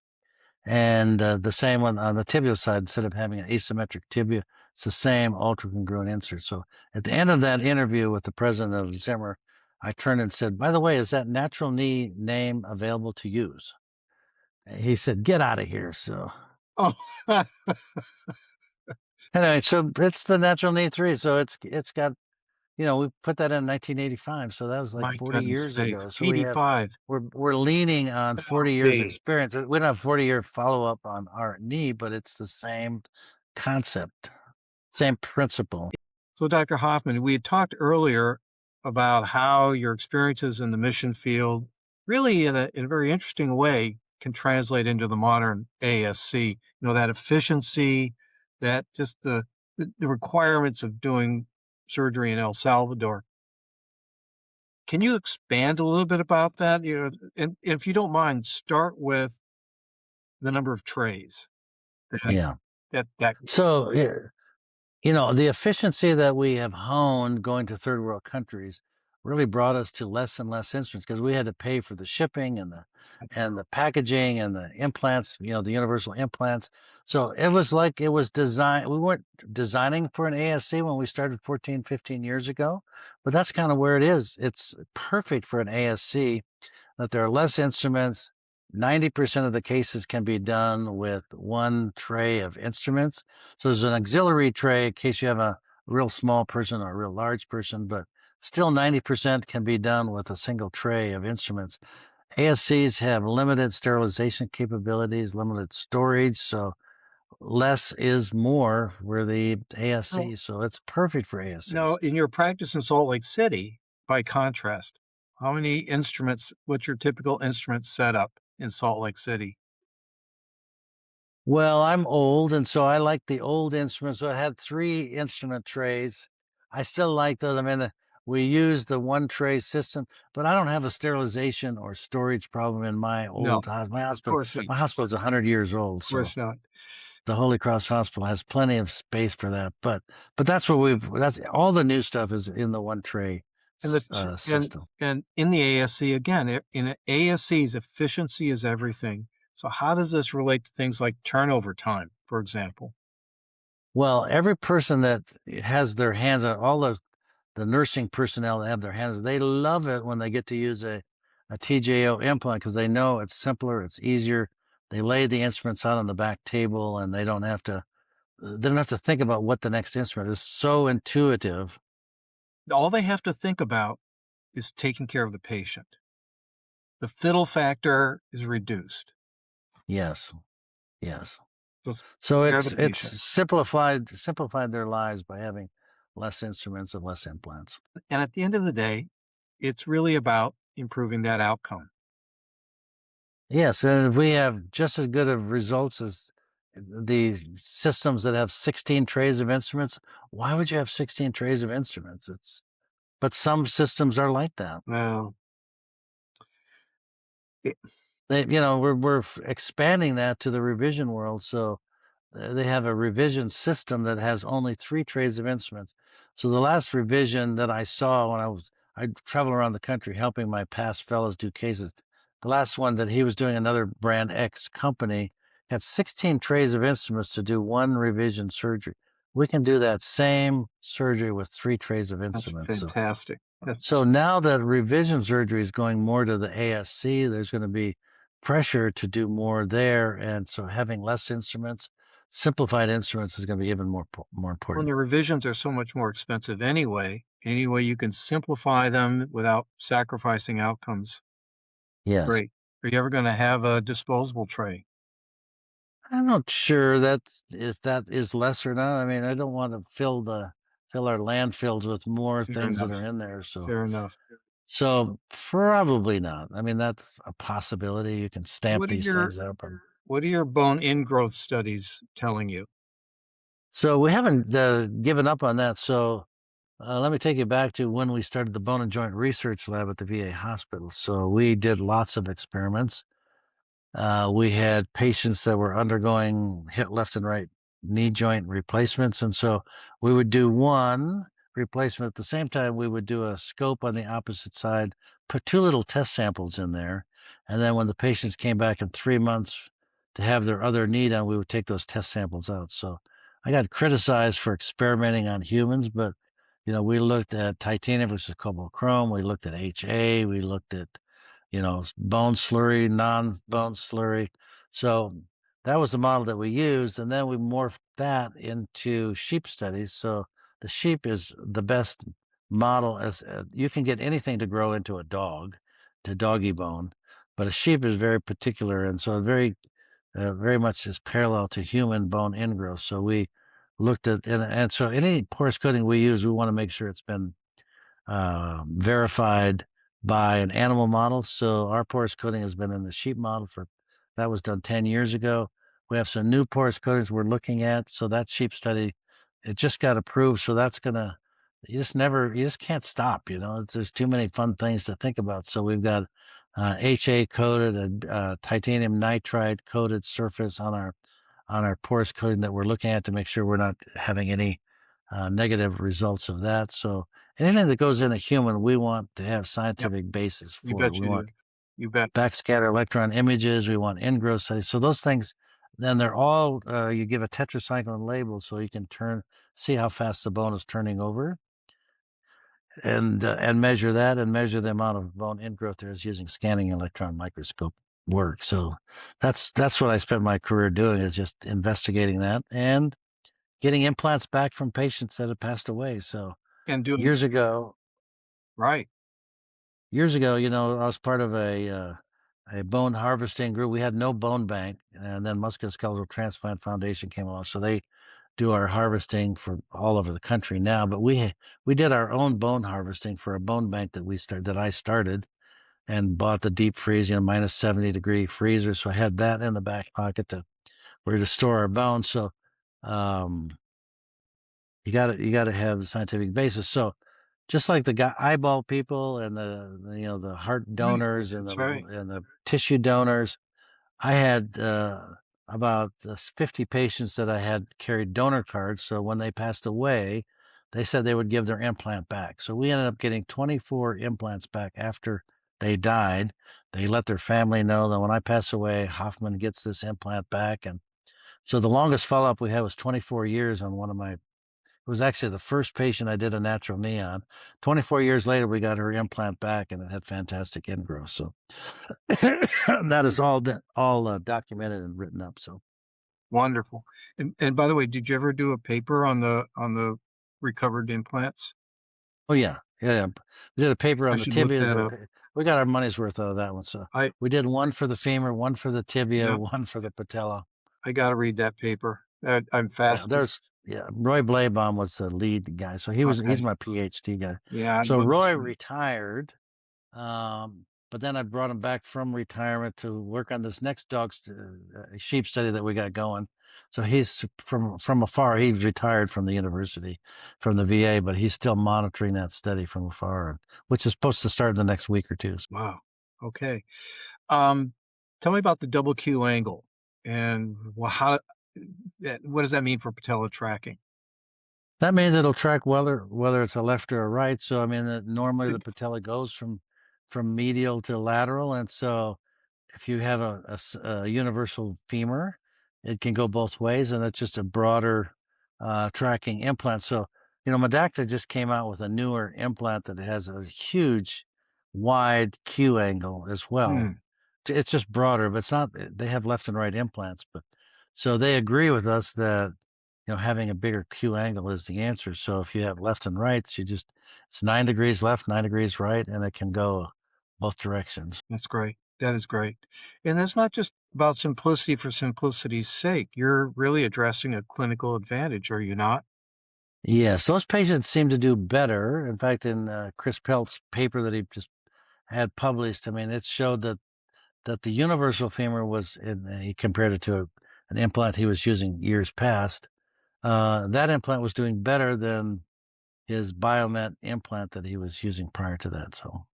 And the same one on the tibial side, instead of having an asymmetric tibia, it's the same ultracongruent insert. So at the end of that interview with the president of Zimmer, I turned and said, by the way, is that natural knee name available to use? He said, get out of here. So Oh, anyway, so it's the natural knee 3. So it's got, we put that in 1985. So that was like my 40 goodness years sakes. ago. So TD5. we're leaning on 40 years Golly. experience. We don't have 40-year follow-up on our knee, but it's the same concept, same principle. So, Dr. Hoffman, we had talked earlier about how your experiences in the mission field really in a very interesting way can translate into the modern ASC. That efficiency, that just the requirements of doing surgery in El Salvador. Can you expand a little bit about that? And if you don't mind, start with the number of trays that Yeah. that So, the efficiency that we have honed going to third world countries really brought us to less and less instruments because we had to pay for the shipping and the packaging and the implants, the universal implants. So it was like it was designed. We weren't designing for an ASC when we started 14, 15 years ago, but that's kind of where it is. It's perfect for an ASC that there are less instruments. 90% of the cases can be done with one tray of instruments. So there's an auxiliary tray in case you have a real small person or a real large person, but still 90% can be done with a single tray of instruments. ASCs have limited sterilization capabilities, limited storage, so less is more for the well, ASC. So it's perfect for now ASCs. in your practice in Salt Lake City, by contrast, how many instruments, what's your typical instrument setup in Salt Lake City? Well, I'm old, and so I like the old instruments. So I had 3 instrument trays. I still like those. I mean, we use the one tray system, but I don't have a sterilization or storage problem in my No, old house. My of hospital, course not. my hospital is 100 years old, Of so course not. the Holy Cross Hospital has plenty of space for that. But that's what that's all the new stuff is in the one tray And system. and in the ASC again, in ASCs, efficiency is everything. So how does this relate to things like turnover time, for example? Well, every person that has their hands on all the nursing personnel that have their hands, they love it when they get to use a TJO implant because they know it's simpler, it's easier. They lay the instruments out on the back table and they don't have to think about what the next instrument is. So intuitive. All they have to think about is taking care of the patient. the fiddle factor is reduced. Yes, yes. So So spare the it's patient. simplified their lives by having less instruments and less implants. And at the end of the day, it's really about improving that outcome. Yes, and if we have just as good of results as the systems that have 16 trays of instruments, why would you have 16 trays of instruments? But some systems are like that. Well, it, We're expanding that to the revision world, so they have a revision system that has only 3 trays of instruments. So the last revision that I saw when I travel around the country helping my past fellows do cases. The last one that he was doing, another brand X company, had 16 trays of instruments to do 1 revision surgery. We can do that same surgery with 3 trays of that's instruments. fantastic. That's So now that revision surgery is going more to the ASC, there's going to be pressure to do more there, and so having less instruments, simplified instruments, is going to be even more when important. the revisions are so much more expensive anyway. Any way you can simplify them without sacrificing outcomes, Yes, great. Are you ever going to have a disposable tray? I'm not sure that if that is less or not. I mean, I don't want to fill our landfills with more Fair things that enough. are in there. So Fair enough. probably not. I mean, that's a possibility. You can stamp What are these your things up. what are your bone ingrowth studies telling you? So we haven't given up on that. So let me take you back to when we started the Bone and Joint Research Lab at the VA hospital. So we did lots of experiments. We had patients that were undergoing hip left and right knee joint replacements. And so we would do one replacement at the same time. We would do a scope on the opposite side, put 2 little test samples in there. And then when the patients came back in 3 months to have their other knee done, we would take those test samples out. So I got criticized for experimenting on humans, but we looked at titanium versus cobalt chrome. We looked at HA. We looked at bone slurry, non-bone slurry. So that was the model that we used. And then we morphed that into sheep studies. So the sheep is the best model as you can get anything to grow into a dog, to doggy bone, but a sheep is very particular. And so very much is parallel to human bone ingrowth. So we looked at, and so any porous coating we use, we want to make sure it's been verified by an animal model. So our porous coating has been in the sheep model that was done 10 years ago. We have some new porous coatings we're looking at. So that sheep study, it just got approved. So that's gonna, you just can't stop. There's too many fun things to think about. So we've got HA coated and titanium nitride coated surface on our porous coating that we're looking at to make sure we're not having any negative results of that. So anything that goes in a human, we want to have Yep, scientific basis you for it. bet We you want do. You bet. backscatter electron images. We want ingrowth studies. So those things, then they're all, you give a tetracycline label so you can see how fast the bone is turning over and measure that and measure the amount of bone ingrowth there is using scanning electron microscope work. So that's what I spent my career doing, is just investigating that and getting implants back from patients that had passed away. So And doing years ago, right. I was part of a bone harvesting group. We had no bone bank, and then Musculoskeletal Transplant Foundation came along, so they do our harvesting for all over the country now. But we did our own bone harvesting for a bone bank that I started and bought the deep freeze, minus 70-degree freezer. So I had that in the back pocket to store our bones. So um, you got to have the scientific basis. So just like the eyeball people and the heart Right. donors and That's right. the tissue donors, I had about 50 patients that I had carried donor cards. So when they passed away, they said they would give their implant back. So we ended up getting 24 implants back after they died. They let their family know that when I pass away, Hofmann gets this implant back. And so the longest follow-up we had was 24 years on one of my, it was actually the first patient I did a natural knee on. 24 years later, we got her implant back, and it had fantastic ingrowth. So that is all documented and written up. So, Wonderful. And by the way, did you ever do a paper on the recovered implants? oh yeah, yeah, yeah. We did a paper I on the should look tibias. that up. we got our money's worth out of that one, so I we did one for the femur, one for the tibia, yeah, one for the patella. I gotta read that paper. I'm Yeah, fascinated. there's yeah, Roy Blabaum was the lead guy, so he's Okay. my PhD guy. Yeah, I'd So love to Roy see it. retired, but then I brought him back from retirement to work on this next sheep study that we got going. So he's from afar. He's retired from the university, from the VA, but he's still monitoring that study from afar, which is supposed to start in the next week or two. Wow. Okay. Um, Tell me about the double Q angle and how what does that mean for patella tracking? That means it'll track whether it's a left or a right. So I mean, normally Is the it patella goes from medial to lateral, and so if you have a universal femur, it can go both ways, and that's just a broader tracking implant. So, Medacta just came out with a newer implant that has a huge, wide Q angle as well. hmm, It's just broader, but it's not. They have left and right implants, but so they agree with us that having a bigger Q angle is the answer. So if you have left and rights, it's 9 degrees left, 9 degrees right, and it can go both directions. that's great. That is great. And that's not just about simplicity for simplicity's sake. You're really addressing a clinical advantage, are you not? Yes, those patients seem to do better. In fact, in Chris Pelt's paper that he just had published, I mean, it showed that the universal femur he compared it to an implant he was using years past. That implant was doing better than his Biomet implant that he was using prior to that. So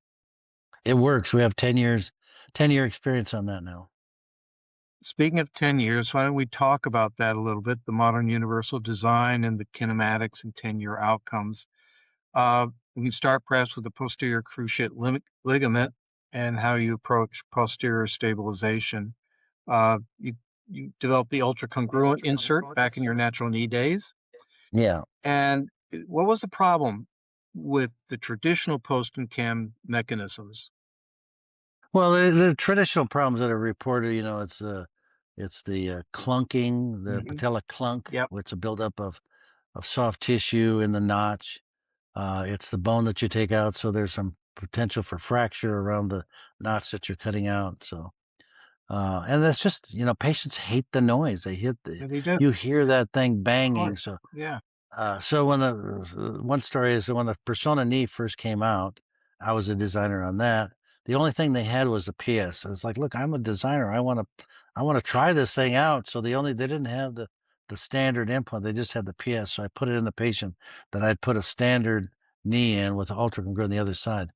it works. We have 10-year experience on that now. Speaking of 10 years, why don't we talk about that a little bit, the modern universal design and the kinematics and 10-year outcomes. We can start perhaps with the posterior cruciate ligament and how you approach posterior stabilization. You developed the ultracongruent insert back in your natural knee days. Yeah. And what was the problem with the traditional post and cam mechanisms? Well, the traditional problems that are reported, it's the clunking, the Hmm. patella clunk, Yep. where it's a buildup of soft tissue in the notch. It's the bone that you take out, so there's some potential for fracture around the notch that you're cutting out. So, and that's just, patients hate the noise. Yeah, they do. You hear that thing Of banging. course. So Yeah. so when the one story is that when the Persona knee first came out, I was a designer on that. The only thing they had was a PS. It's like, look, I'm a designer. I want to try this thing out. So they didn't have the standard implant. They just had the PS. So I put it in the patient that I'd put a standard knee in with the ultracongruent on the other side.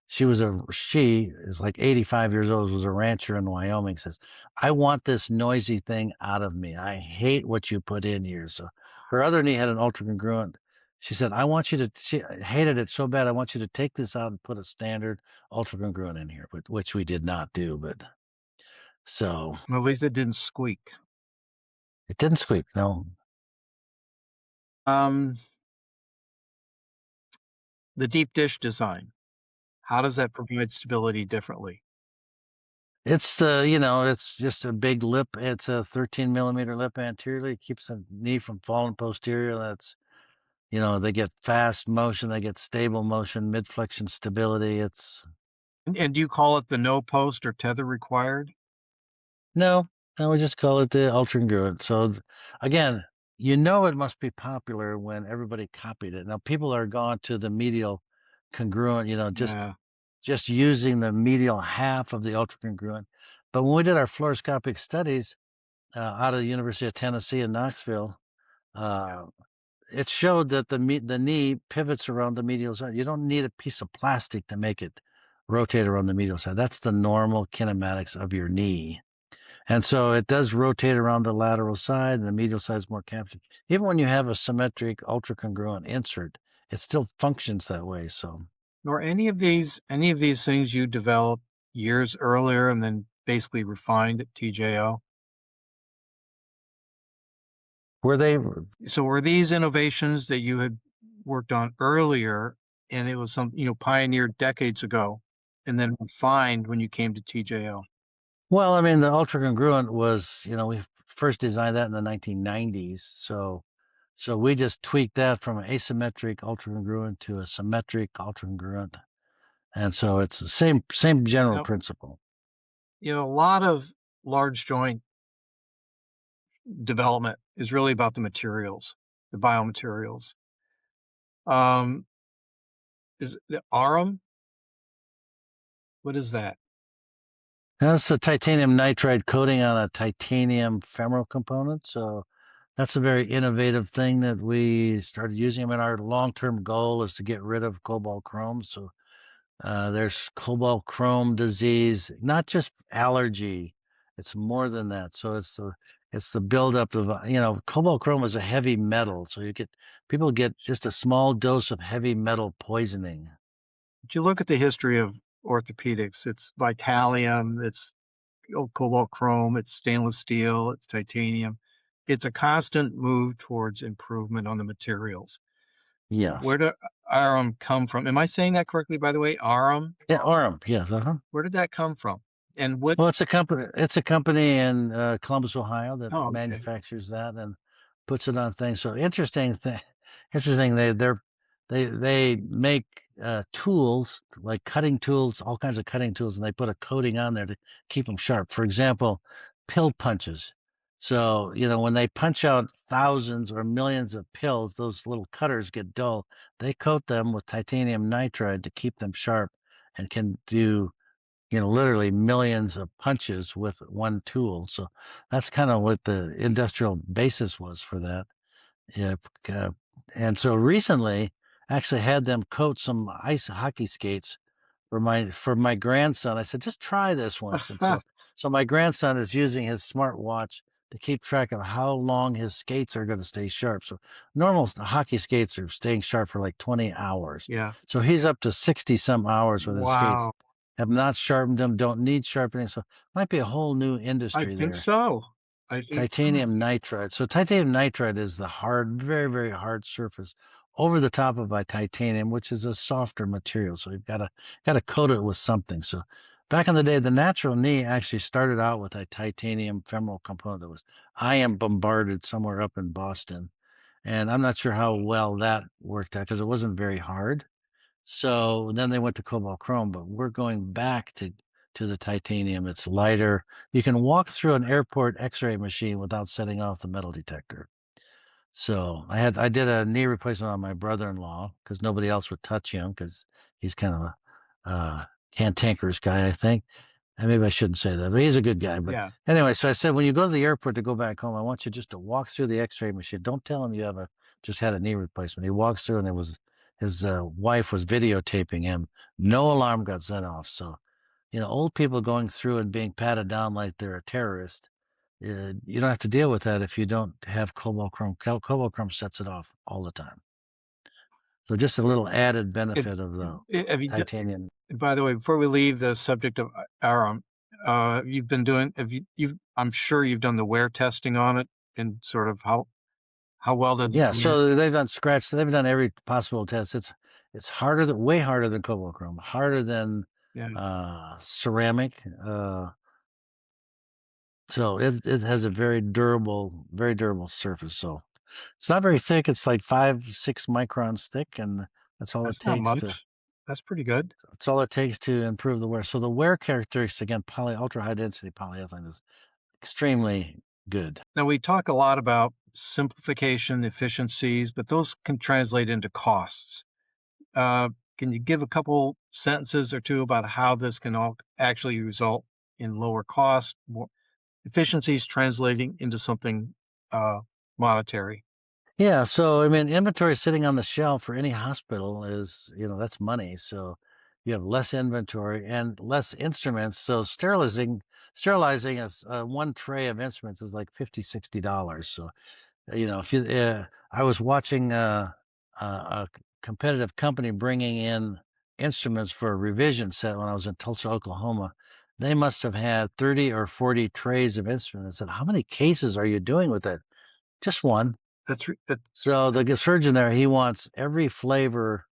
She is like 85 years old, was a rancher in Wyoming, says, I want this noisy thing out of me. I hate what you put in here. So her other knee had an ultracongruent. She said, she hated it so bad. I want you to take this out and put a standard ultracongruent in here, which we did not do. But so Well, at least it didn't squeak. it didn't squeak. No, Um, the deep dish design, how does that provide stability differently? it's just a big lip. It's a 13 millimeter lip anteriorly. It keeps the knee from falling posterior. They get fast motion. They get stable motion, mid flexion stability. And do you call it the no post or tether required? No, I would just call it the ultra So again, it must be popular when everybody copied it. Now people are gone to the medial congruent, Yeah. just using the medial half of the ultra congruent. But when we did our fluoroscopic studies out of the University of Tennessee in Knoxville, uh, it showed that the knee pivots around the medial side. You don't need a piece of plastic to make it rotate around the medial side. That's the normal kinematics of your knee. And so it does rotate around the lateral side, and the medial side is more captured. Even when you have a symmetric ultracongruent insert, it still functions that way. So Or any of these things you developed years earlier and then basically refined at TJO? were they So were these innovations that you had worked on earlier and it was pioneered decades ago and then refined when you came to TJO? well, I mean, the ultracongruent was, we first designed that in the 1990s. So we just tweaked that from an asymmetric ultracongruent to a symmetric ultracongruent. And so it's the same general Now, principle. a lot of large joint development is really about the materials, the biomaterials. Um, is the Arum? What is that? That's a titanium nitride coating on a titanium femoral component. So that's a very innovative thing that we started using. I mean, our long-term goal is to get rid of cobalt chrome. So there's cobalt chrome disease, not just allergy. It's more than that. So it's the buildup of cobalt chrome is a heavy metal. So people get just a small dose of heavy metal poisoning. If you look at the history of orthopedics, it's Vitalium, it's cobalt chrome, it's stainless steel, it's titanium. It's a constant move towards improvement on the materials. Yes. Where did Arum come from? Am I saying that correctly, by the way? Arum? Yeah, Orem. Yes. Uh-huh. Where did that come from? And what? Well, it's a company. It's a company in Columbus, Ohio, that Oh, okay. manufactures that and puts it on things. So interesting thing. Interesting. They make tools like cutting tools, all kinds of cutting tools, and they put a coating on there to keep them sharp. For example, pill punches. So when they punch out thousands or millions of pills, those little cutters get dull. They coat them with titanium nitride to keep them sharp, and can do literally millions of punches with one tool. So that's kind of what the industrial basis was for that. Yeah. uh, and so recently, actually had them coat some ice hockey skates for my grandson. I said, just try this once. And so my grandson is using his smartwatch to keep track of how long his skates are going to stay sharp. So normal hockey skates are staying sharp for like 20 hours. Yeah. So he's up to 60 some hours with his skates. Wow. Have not sharpened them, don't need sharpening. So might be a whole new I industry think there. so. I think so. Titanium nitride. So titanium nitride is the hard, very, very hard surface over the top of a titanium, which is a softer material. So you've got to coat it with something. So back in the day, the natural knee actually started out with a titanium femoral component that was ion bombarded somewhere up in Boston. And I'm not sure how well that worked out because it wasn't very hard. So then they went to cobalt chrome, but we're going back to the titanium. It's lighter. You can walk through an airport X-ray machine without setting off the metal detector. So I did a knee replacement on my brother-in-law because nobody else would touch him because he's kind of a cantankerous guy, I think. And maybe I shouldn't say that, but he's a good guy. But Yeah. anyway, so I said, when you go to the airport to go back home, I want you just to walk through the X-ray machine. Don't tell him you just had a knee replacement. He walks through, and his wife was videotaping him. No alarm got sent off. So, old people going through and being patted down like they're a terrorist. You don't have to deal with that if you don't have cobalt chrome. Cobalt chrome sets it off all the time. So just a little added If, benefit of the have you? titanium. By the way, before we leave the subject of Arum, you've been doing. Have you? You've. I'm sure you've done the wear testing on it, and sort of how well does it Yeah, wear? so they've done scratch. They've done every possible test. It's way harder than cobalt chrome, harder than Yeah. ceramic. So it has a very durable surface. So it's not very thick. It's like 5, 6 microns thick, and that's all it That's not takes to much. That's pretty good. that's all it takes to improve the wear. So the wear characteristics, again, ultra high density polyethylene is extremely good. Now, we talk a lot about simplification, efficiencies, but those can translate into costs. Uh, can you give a couple sentences or two about how this can all actually result in lower cost, more efficiencies translating into something monetary? Yeah, so I mean, inventory sitting on the shelf for any hospital is, that's money. So you have less inventory and less instruments. So sterilizing is one tray of instruments is like $50, $60. So if you, I was watching a competitive company bringing in instruments for a revision set when I was in Tulsa, Oklahoma. They must have had 30 or 40 trays of instruments. I said, how many cases are you doing with it? Just one. That, So the surgeon there, he wants every flavor,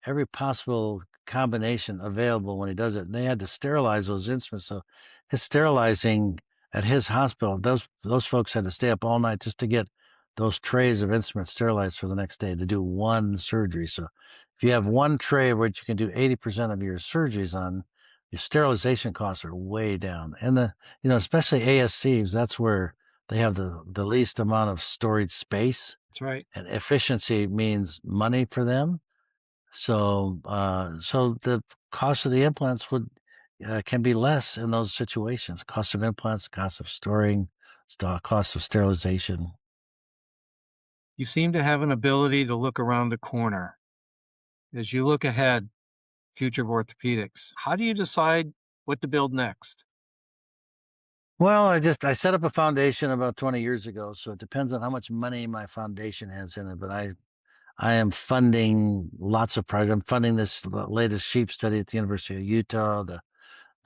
every possible combination available when he does it. And they had to sterilize those instruments. So his sterilizing at his hospital, those folks had to stay up all night just to get those trays of instruments sterilized for the next day to do one surgery. So if you have one tray which you can do 80% of your surgeries on, your sterilization costs are way down. And especially ASCs, that's where they have the least amount of storage space, That's right. and efficiency means money for them. So the cost of the implants can be less in those situations. Cost of implants, cost of storing, cost of sterilization. You seem to have an ability to look around the corner. As you look ahead, future of orthopedics, how do you decide what to build next? Well, I set up a foundation about 20 years ago, so it depends on how much money my foundation has in it. But I am funding lots of projects. I'm funding this latest sheep study at the University of Utah,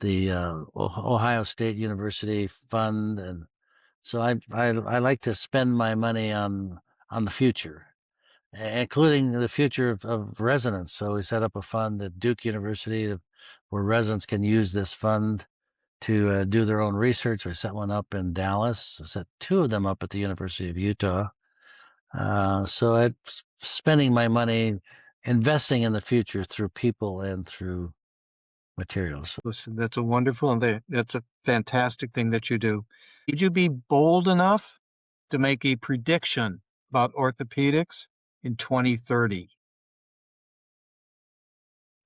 the Ohio State University fund, and so I like to spend my money on the future, including the future of residents. So we set up a fund at Duke University where residents can use this fund to do their own research. I set one up in Dallas. I set two of them up at the University of Utah. So I'm spending my money investing in the future through people and through materials. Listen, that's a wonderful and that's a fantastic thing that you do. Would you be bold enough to make a prediction about orthopedics in 2030?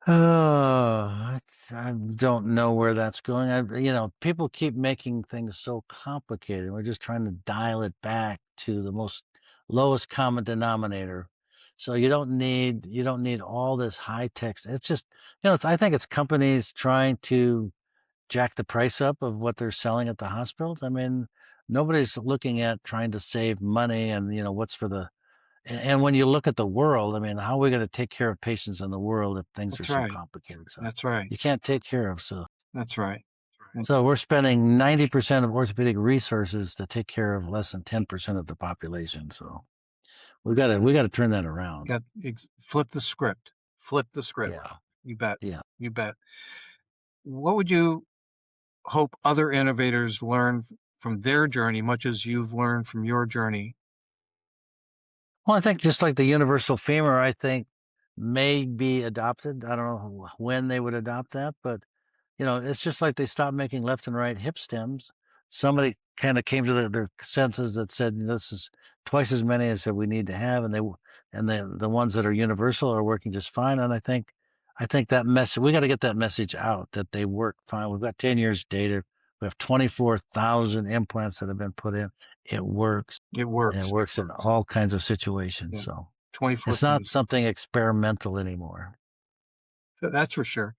Oh, I don't know where that's going. People keep making things so complicated. We're just trying to dial it back to the most lowest common denominator. So you don't need all this high tech. It's just, I think it's companies trying to jack the price up of what they're selling at the hospitals. I mean, nobody's looking at trying to save money and, what's for the and when you look at the world, I mean, how are we going to take care of patients in the world if things are That's so right. complicated? So That's right. you can't take care of. So That's right. That's so we're spending 90% of orthopedic resources to take care of less than 10% of the population. So we got to turn that around. flip the script. Flip the script. Yeah. You bet. Yeah. You bet. What would you hope other innovators learn from their journey, much as you've learned from your journey? Well, I think just like the universal femur, I think may be adopted. I don't know when they would adopt that, but it's just like they stopped making left and right hip stems. Somebody kind of came to their senses that said this is twice as many as that we need to have, and the ones that are universal are working just fine. And I think that message we got to get that message out that they work fine. We've got 10 years data. We have 24,000 implants that have been put in. It works, It and it works. works in all kinds of situations. Yeah. So it's not 24,000. something experimental anymore. That's for sure.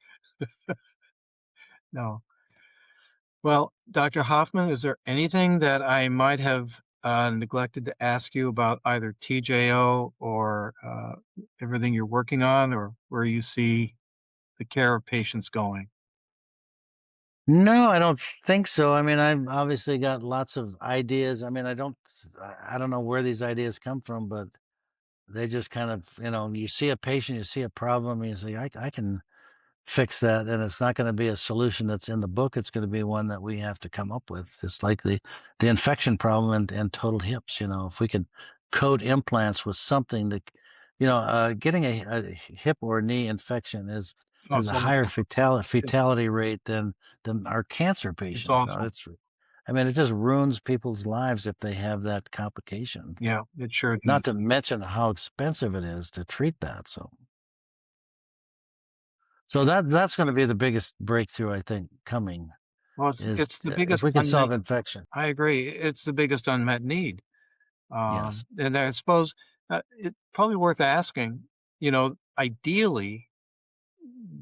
No. Well, Dr. Hoffman, is there anything that I might have neglected to ask you about either TJO or everything you're working on or where you see the care of patients going? No, I don't think so. I mean, I've obviously got lots of ideas. I mean, I don't know where these ideas come from, but they just kind of, you see a patient, you see a problem, and you say, I can fix that. And it's not going to be a solution that's in the book. It's going to be one that we have to come up with. Just like the infection problem and total hips, if we could coat implants with something that, getting a hip or knee infection Oh, is it's a almost, higher it's, fatality rate than our cancer it's patients. awful. I mean, it just ruins people's lives if they have that complication. Yeah, it sure Not to does. mention how expensive it is to treat that. So that's going to be the biggest breakthrough, I think, coming Well, is it's the if biggest we can unmet. solve infection. I agree. It's the biggest unmet need. Yes. And I suppose it's probably worth asking, ideally,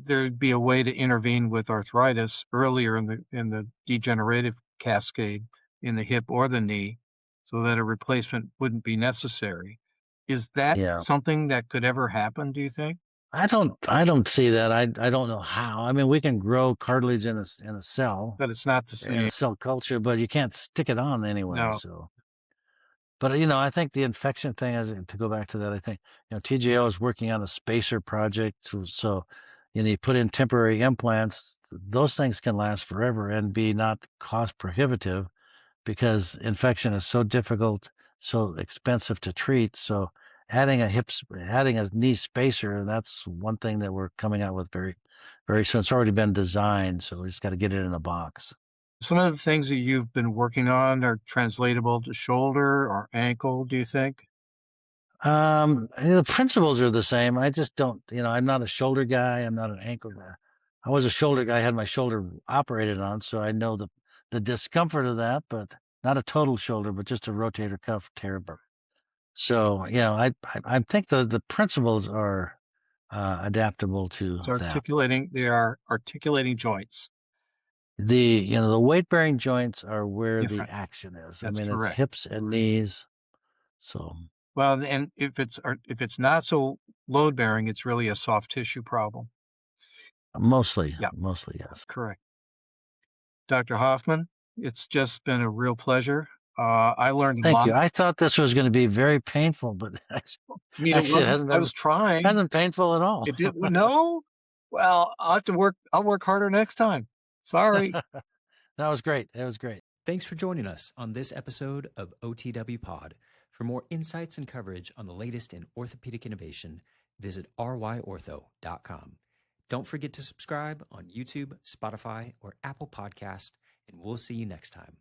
there'd be a way to intervene with arthritis earlier in the degenerative cascade in the hip or the knee so that a replacement wouldn't be necessary. Is that Yeah. something that could ever happen, do you think? I don't see that. I don't know how. I mean, we can grow cartilage in a cell, But it's not the in same. a cell culture, but you can't stick it on anyway. No. So, but I think the infection thing is to go back to that. I think TGO is working on a spacer project, so you put in temporary implants. Those things can last forever and be not cost prohibitive because infection is so difficult so expensive to treat. So adding a knee spacer, that's one thing that we're coming out with very, very soon. It's already been designed, so we just got to get it in a box. Some of the things that you've been working on are translatable to shoulder or ankle, do you think? The principles are the same. I just don't, I'm not a shoulder guy. I'm not an ankle guy. I was a shoulder guy. I had my shoulder operated on, so I know the discomfort of that, but not a total shoulder, but just a rotator cuff tear. So, I think the principles are adaptable to that. They are articulating joints. The weight bearing joints are where the Different. action is. I That's mean, it's correct. hips and knees. So Well, and if it's not so load bearing, it's really a soft tissue problem. mostly, Yeah, mostly, yes. correct. Dr. Hoffman, it's just been a real pleasure. I learned a Thank lot. you. I thought this was going to be very painful, but I mean, it actually, it wasn't. hasn't I been was trying. hasn't painful at all. It did no? Well, I'll work harder next time. Sorry. That was great. That was great. Thanks for joining us on this episode of OTW Pod. For more insights and coverage on the latest in orthopedic innovation, visit ryortho.com. Don't forget to subscribe on YouTube, Spotify, or Apple Podcast, and we'll see you next time.